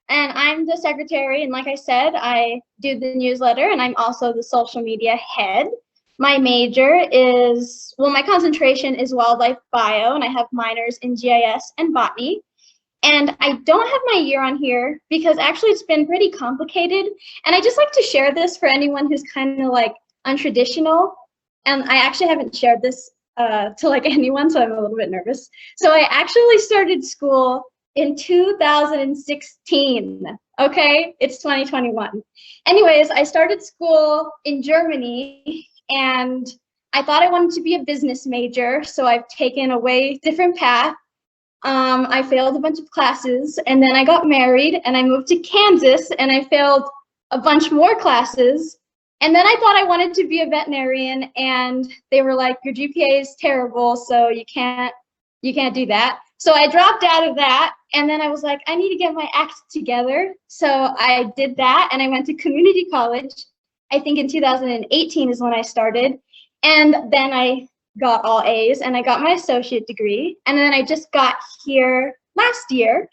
and I'm the secretary. And like I said, I do the newsletter and I'm also the social media head. My major is, well, my concentration is wildlife bio, and I have minors in GIS and botany. And I don't have my year on here because actually it's been pretty complicated. And I just like to share this for anyone who's kind of like untraditional. And I actually haven't shared this to like anyone, so I'm a little bit nervous. So I actually started school in 2016. Okay, it's 2021. Anyways, I started school in Germany, and I thought I wanted to be a business major, so I've taken a way different path. I failed a bunch of classes, and then I got married and I moved to Kansas, and I failed a bunch more classes. And then I thought I wanted to be a veterinarian, and they were like, your GPA is terrible, so you can't do that. So I dropped out of that, and then I was like, I need to get my act together. So I did that, and I went to community college. I think in 2018 is when I started. And then I got all A's, and I got my associate degree. And then I just got here last year.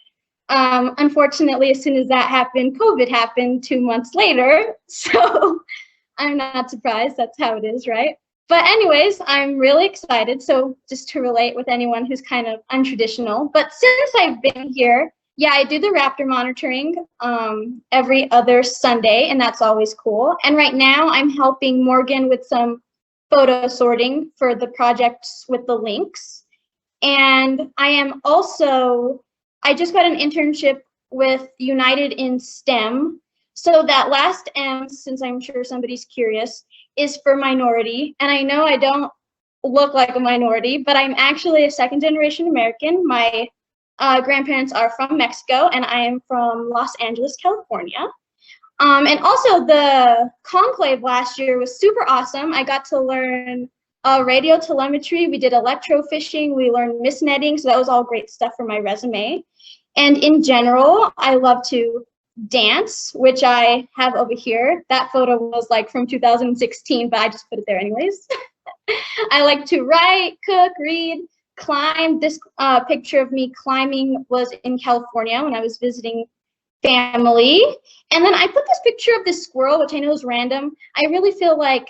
Unfortunately, as soon as that happened, COVID happened 2 months later. So I'm not surprised. That's how it is, right? But anyways, I'm really excited. So just to relate with anyone who's kind of untraditional. But since I've been here, yeah, I do the raptor monitoring every other Sunday, and that's always cool. And right now I'm helping Morgan with some photo sorting for the projects with the links. And I just got an internship with United in STEM. So that last M, since I'm sure somebody's curious, is for minority. And I know I don't look like a minority, but I'm actually a second-generation American. My grandparents are from Mexico, and I am from Los Angeles, California. And also the conclave last year was super awesome. I got to learn radio telemetry. We did electrofishing. We learned mist netting. So that was all great stuff for my resume. And in general, I love to dance, which I have over here. That photo was like from 2016, but I just put it there anyways. I like to write, cook, read, climb. This picture of me climbing was in California when I was visiting family. And then I put this picture of this squirrel, which I know is random. I really feel like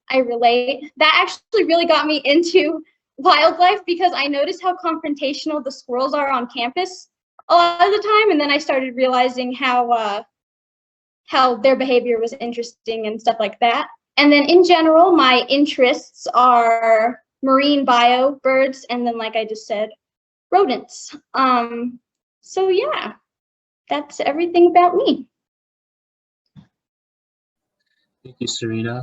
I relate. That actually really got me into wildlife because I noticed how confrontational the squirrels are on campus a lot of the time. And then I started realizing how their behavior was interesting and stuff like that. And then in general, my interests are marine bio, birds, and then like I just said, rodents. So yeah. That's everything about me. Thank you, Serena.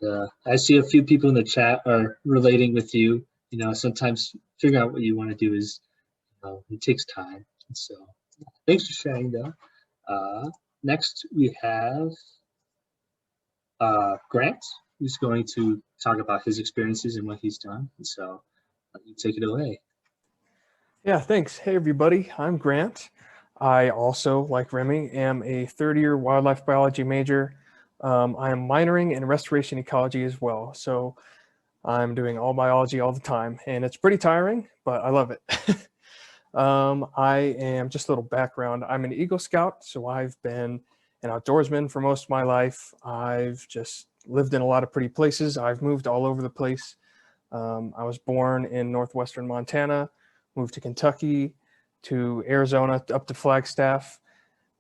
And, I see a few people in the chat are relating with you. Sometimes figuring out what you want to do is, it takes time. And so thanks for sharing though. Next we have Grant, who's going to talk about his experiences and what he's done. And so you take it away. Yeah, thanks. Hey, everybody. I'm Grant. I also, like Remy, am a third-year wildlife biology major. I am minoring in restoration ecology as well. So I'm doing all biology all the time, and it's pretty tiring, but I love it. I am, just a little background, I'm an Eagle Scout, so I've been an outdoorsman for most of my life. I've just lived in a lot of pretty places. I've moved all over the place. I was born in northwestern Montana, moved to Kentucky, to Arizona, up to Flagstaff,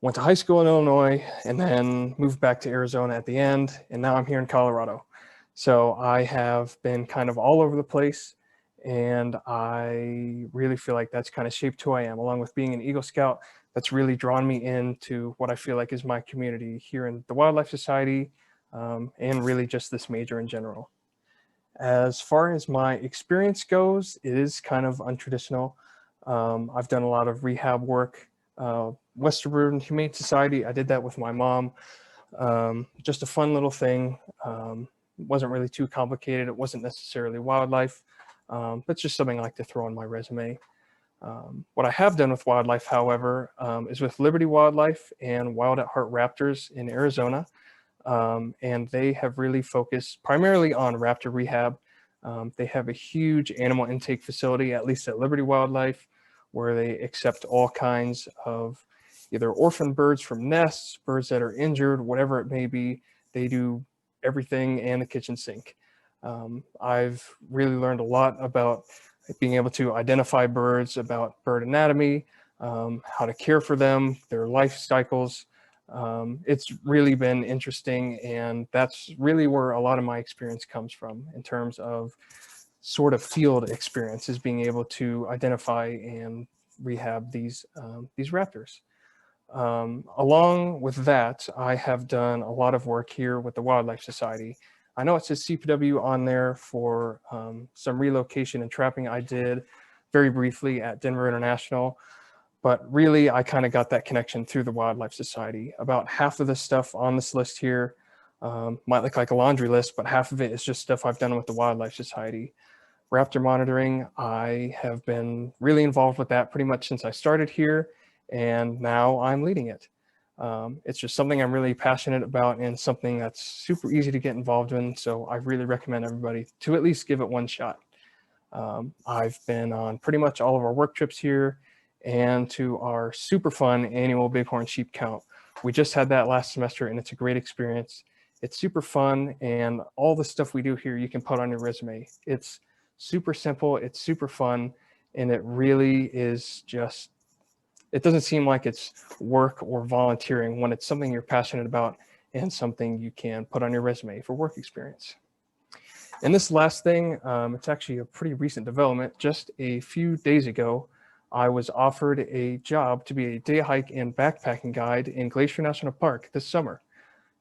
went to high school in Illinois, and then moved back to Arizona at the end, and now I'm here in Colorado. So I have been kind of all over the place, and I really feel like that's kind of shaped who I am, along with being an Eagle Scout. That's really drawn me into what I feel like is my community here in the Wildlife Society, and really just this major in general. As far as my experience goes, it is kind of untraditional. I've done a lot of rehab work. West Suburban Humane Society, I did that with my mom. Just a fun little thing. Wasn't really too complicated. It wasn't necessarily wildlife, but just something I like to throw on my resume. What I have done with wildlife, however, is with Liberty Wildlife and Wild at Heart Raptors in Arizona. And they have really focused primarily on raptor rehab. They have a huge animal intake facility, at least at Liberty Wildlife, where they accept all kinds of either orphan birds from nests, birds that are injured, whatever it may be. They do everything and the kitchen sink. I've really learned a lot about being able to identify birds, about bird anatomy, how to care for them, their life cycles. It's really been interesting, and that's really where a lot of my experience comes from in terms of sort of field experience, is being able to identify and rehab these raptors. Along with that, I have done a lot of work here with the Wildlife Society. I know it says CPW on there for some relocation and trapping I did very briefly at Denver International, but really I kind of got that connection through the Wildlife Society. About half of the stuff on this list here might look like a laundry list, but half of it is just stuff I've done with the Wildlife Society. Raptor monitoring, I have been really involved with that pretty much since I started here, and now I'm leading it. It's just something I'm really passionate about and something that's super easy to get involved in. So I really recommend everybody to at least give it one shot. I've been on pretty much all of our work trips here and to our super fun annual Bighorn Sheep Count. We just had that last semester and it's a great experience. It's super fun, and all the stuff we do here you can put on your resume. It's super simple, it's super fun, and it really is just, it doesn't seem like it's work or volunteering when it's something you're passionate about and something you can put on your resume for work experience. And this last thing, it's actually a pretty recent development. Just a few days ago, I was offered a job to be a day hike and backpacking guide in Glacier National Park this summer.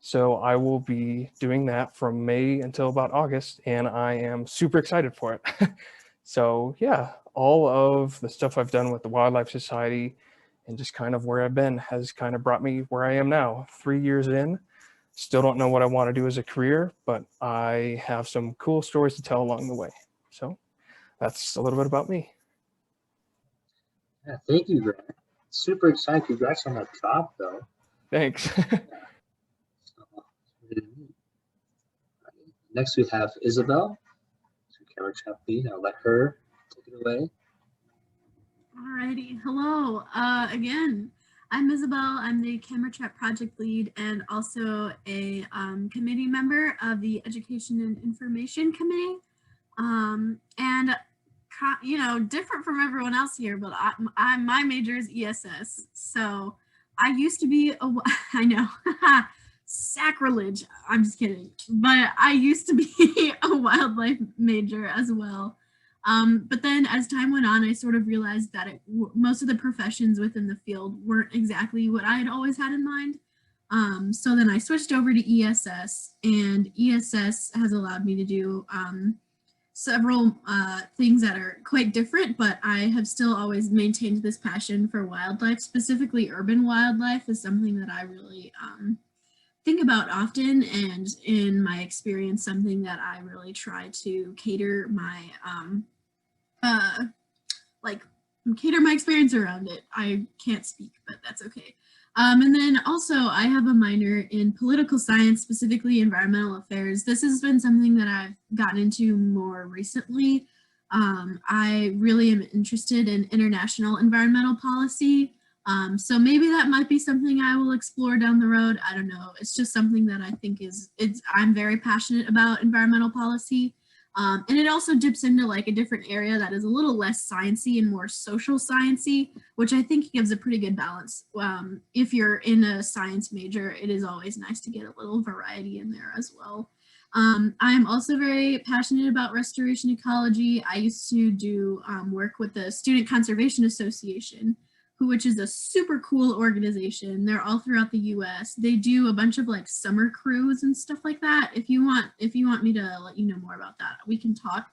So I will be doing that from May until about August, and I am super excited for it. So yeah, all of the stuff I've done with the Wildlife Society and just kind of where I've been has kind of brought me where I am now, 3 years in. Still don't know what I want to do as a career, but I have some cool stories to tell along the way. So that's a little bit about me. Yeah, thank you, Grant. Super excited. Congrats on that job, though. Thanks. Next, we have Isabel. Camera trap lead. I'll let her take it away. Alrighty, hello. Again, I'm Isabel. I'm the Camera Trap project lead and also a committee member of the Education and Information Committee. And you know, different from everyone else here, but my major is ESS. So I used to be I know, sacrilege. I'm just kidding. But I used to be a wildlife major as well. But then as time went on, I sort of realized that most of the professions within the field weren't exactly what I had always had in mind. So then I switched over to ESS, and ESS has allowed me to do several things that are quite different, but I have still always maintained this passion for wildlife. Specifically urban wildlife is something that I really think about often, and in my experience, something that I really try to cater my cater my experience around it. I can't speak, but that's okay. And then also I have a minor in political science, specifically environmental affairs. This has been something that I've gotten into more recently. I really am interested in international environmental policy. So maybe that might be something I will explore down the road. I don't know. It's just something that I think I'm very passionate about environmental policy. And it also dips into like a different area that is a little less sciencey and more social sciencey, which I think gives a pretty good balance. If you're in a science major, it is always nice to get a little variety in there as well. I'm also very passionate about restoration ecology. I used to do work with the Student Conservation Association, which is a super cool organization. They're all throughout the US. They do a bunch of like summer crews and stuff like that. If you want me to let you know more about that, we can talk.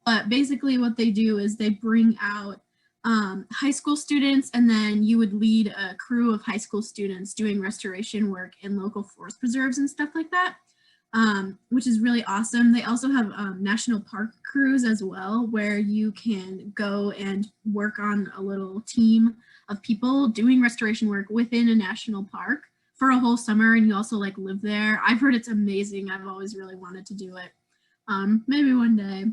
But basically what they do is they bring out high school students, and then you would lead a crew of high school students doing restoration work in local forest preserves and stuff like that, which is really awesome. They also have national park crews as well, where you can go and work on a little team of people doing restoration work within a national park for a whole summer, and you also like live there. I've heard it's amazing. I've always really wanted to do it. Maybe one day.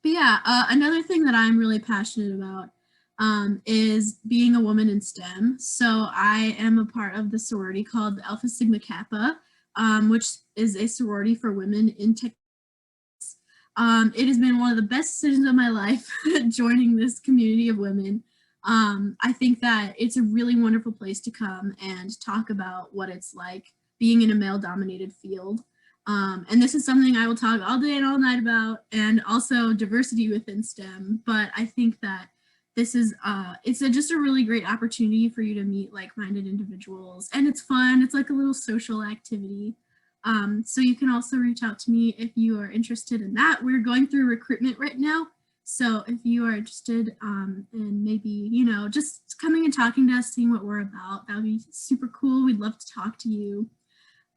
But yeah, another thing that I'm really passionate about is being a woman in STEM. So I am a part of the sorority called Alpha Sigma Kappa, which is a sorority for women in tech. It has been one of the best decisions of my life joining this community of women. I think that it's a really wonderful place to come and talk about what it's like being in a male-dominated field. And this is something I will talk all day and all night about, and also diversity within STEM. But I think that this is just a really great opportunity for you to meet like-minded individuals, and it's fun. It's like a little social activity. So you can also reach out to me if you are interested in that. We're going through recruitment right now. So if you are interested in maybe, just coming and talking to us, seeing what we're about, that would be super cool. We'd love to talk to you.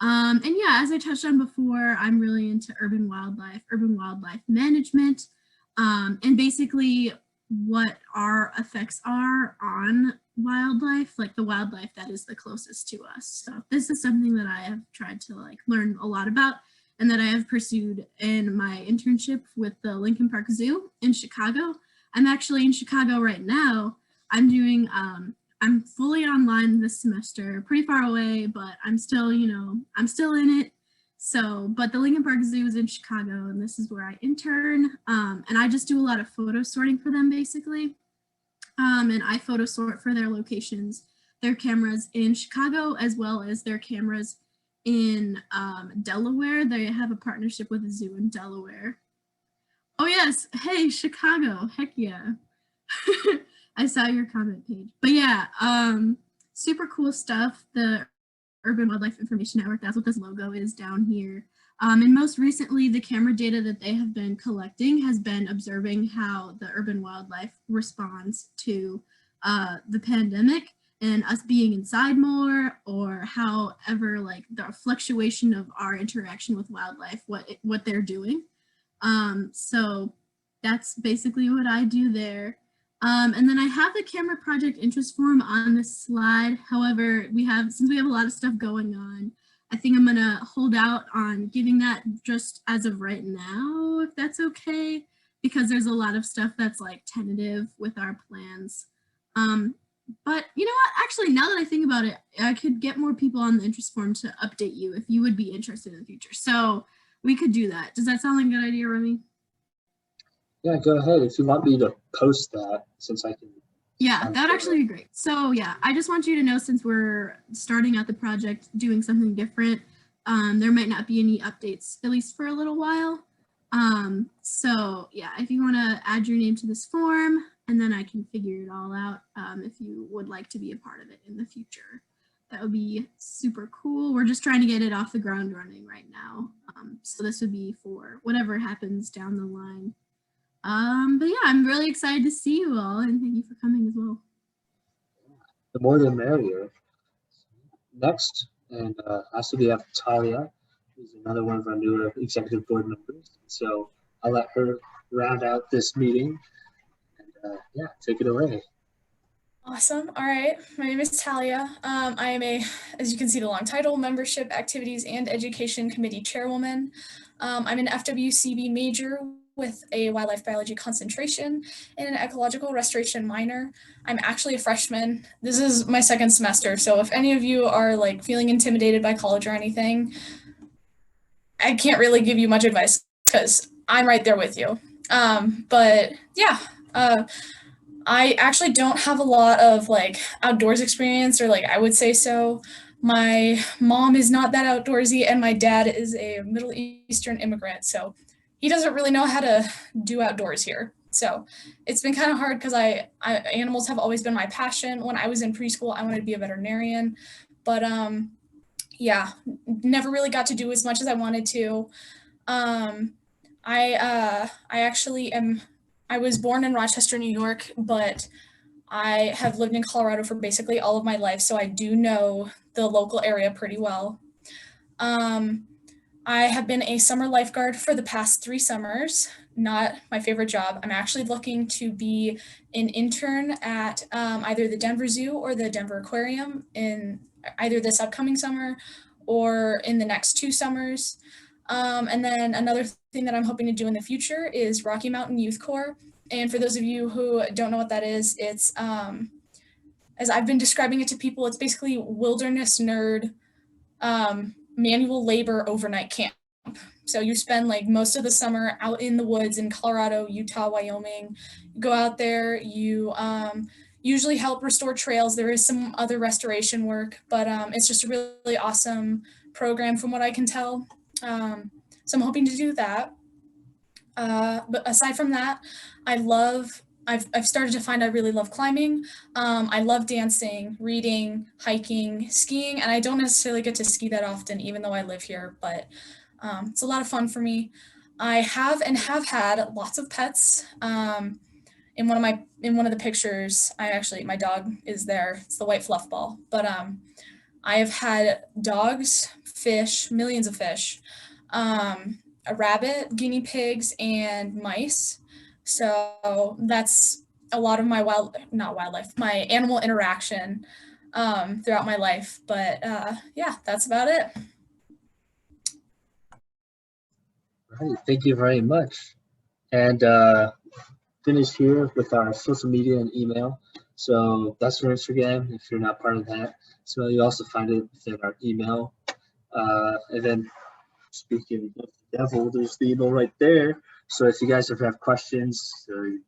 And yeah, as I touched on before, I'm really into urban wildlife management, and basically what our effects are on wildlife, like the wildlife that is the closest to us. So this is something that I have tried to learn a lot about, and that I have pursued in my internship with the Lincoln Park Zoo in Chicago. I'm actually in Chicago right now. I'm fully online this semester, pretty far away, but I'm still in it. So, but the Lincoln Park Zoo is in Chicago, and this is where I intern. And I just do a lot of photo sorting for them, basically. And I photo sort for their locations, their cameras in Chicago, as well as their cameras in Delaware. They have a partnership with a zoo in Delaware. Oh yes, hey, Chicago, heck yeah. I saw your comment page. But yeah, super cool stuff. The Urban Wildlife Information Network, that's what this logo is down here. And most recently, the camera data that they have been collecting has been observing how the urban wildlife responds to the pandemic and us being inside more, or however, the fluctuation of our interaction with wildlife, what they're doing. So that's basically what I do there. And then I have the camera project interest form on this slide. However, since we have a lot of stuff going on, I think I'm gonna hold out on giving that just as of right now, if that's okay, because there's a lot of stuff that's tentative with our plans. But you know what, actually, now that I think about it, I could get more people on the interest form to update you if you would be interested in the future. So we could do that. Does that sound like a good idea, Remy? Yeah, go ahead if you want me to post that, since I can. Yeah, that would actually be great. So yeah, I just want you to know, since we're starting out the project doing something different, there might not be any updates, at least for a little while. So yeah, if you want to add your name to this form, and then I can figure it all out if you would like to be a part of it in the future. That would be super cool. We're just trying to get it off the ground running right now. So this would be for whatever happens down the line. But yeah, I'm really excited to see you all, and thank you for coming as well. The more the merrier. Next, and lastly, we have Talia, who's another one of our newer executive board members. So I'll let her round out this meeting, and yeah, take it away. Awesome. All right. My name is Talia. I am as you can see, the long title, Membership, Activities, and Education Committee Chairwoman. I'm an FWCB major with a wildlife biology concentration and an ecological restoration minor. I'm actually a freshman. This is my second semester. So if any of you are feeling intimidated by college or anything, I can't really give you much advice because I'm right there with you. But yeah, I actually don't have a lot of outdoors experience, or I would say so. My mom is not that outdoorsy, and my dad is a Middle Eastern immigrant. So he doesn't really know how to do outdoors here. So it's been kind of hard because animals have always been my passion. When I was in preschool, I wanted to be a veterinarian, but yeah, never really got to do as much as I wanted to. I actually I was born in Rochester, New York, but I have lived in Colorado for basically all of my life, so I do know the local area pretty well. I have been a summer lifeguard for the past 3 summers. Not my favorite job. I'm actually looking to be an intern at either the Denver Zoo or the Denver Aquarium in either this upcoming summer or in the next 2 summers. And then another thing that I'm hoping to do in the future is Rocky Mountain Youth Corps. And for those of you who don't know what that is, it's, as I've been describing it to people, it's basically wilderness nerd manual labor overnight camp. So you spend like most of the summer out in the woods in Colorado, Utah, Wyoming. You go out there, you usually help restore trails. There is some other restoration work, but it's just a really awesome program from what I can tell. So I'm hoping to do that. But aside from that, I've started to find I really love climbing. I love dancing, reading, hiking, skiing, and I don't necessarily get to ski that often, even though I live here, but it's a lot of fun for me. I have had lots of pets. In one of the pictures, my dog is there. It's the white fluff ball. But I have had dogs, fish, millions of fish, a rabbit, guinea pigs, and mice. So that's a lot of my my animal interaction throughout my life. But yeah, that's about it. Right, thank you very much. And finish here with our social media and email. So that's our Instagram if you're not part of that. So you also find it within our email. And then speaking of the devil, there's the email right there. So if you guys ever have questions or you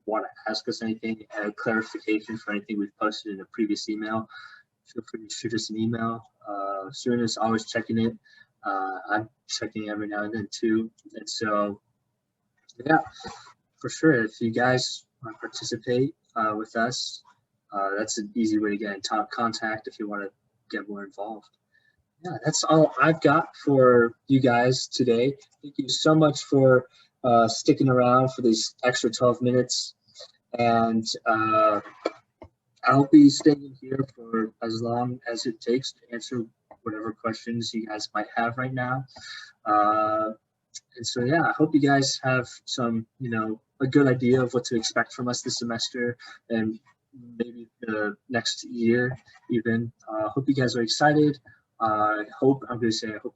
want to ask us anything, add clarification for anything we've posted in a previous email, feel free to shoot us an email. Soon as always checking it. I'm checking every now and then too. And so, yeah, for sure. If you guys want to participate with us, that's an easy way to get in contact if you want to get more involved. Yeah, that's all I've got for you guys today. Thank you so much for sticking around for these extra 12 minutes. And I'll be staying here for as long as it takes to answer whatever questions you guys might have right now. And so, yeah, I hope you guys have some, a good idea of what to expect from us this semester and maybe the next year even. Hope you guys are excited. I hope a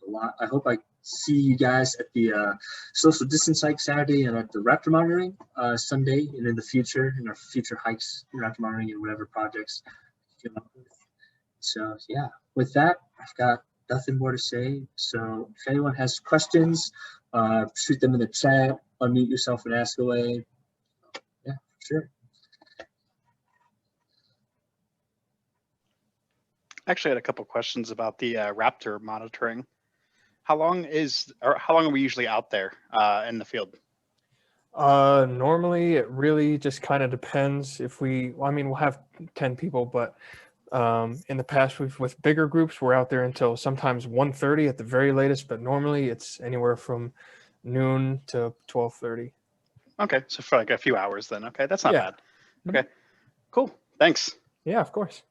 lot. I hope I see you guys at the social distance hike Saturday and at the raptor monitoring Sunday, and in the future, in our future hikes, raptor monitoring and whatever projects you come up with. So yeah, with that, I've got nothing more to say. So if anyone has questions, shoot them in the chat, unmute yourself and ask away. Yeah, sure. Actually, I had a couple questions about the raptor monitoring. How long are we usually out there in the field? Normally, it really just kind of depends. We'll have 10 people, but in the past, with bigger groups, we're out there until sometimes 1:30 at the very latest, but normally it's anywhere from noon to 12:30. Okay, so for like a few hours then. Okay, that's not bad. Mm-hmm. Okay, cool. Thanks. Yeah, of course.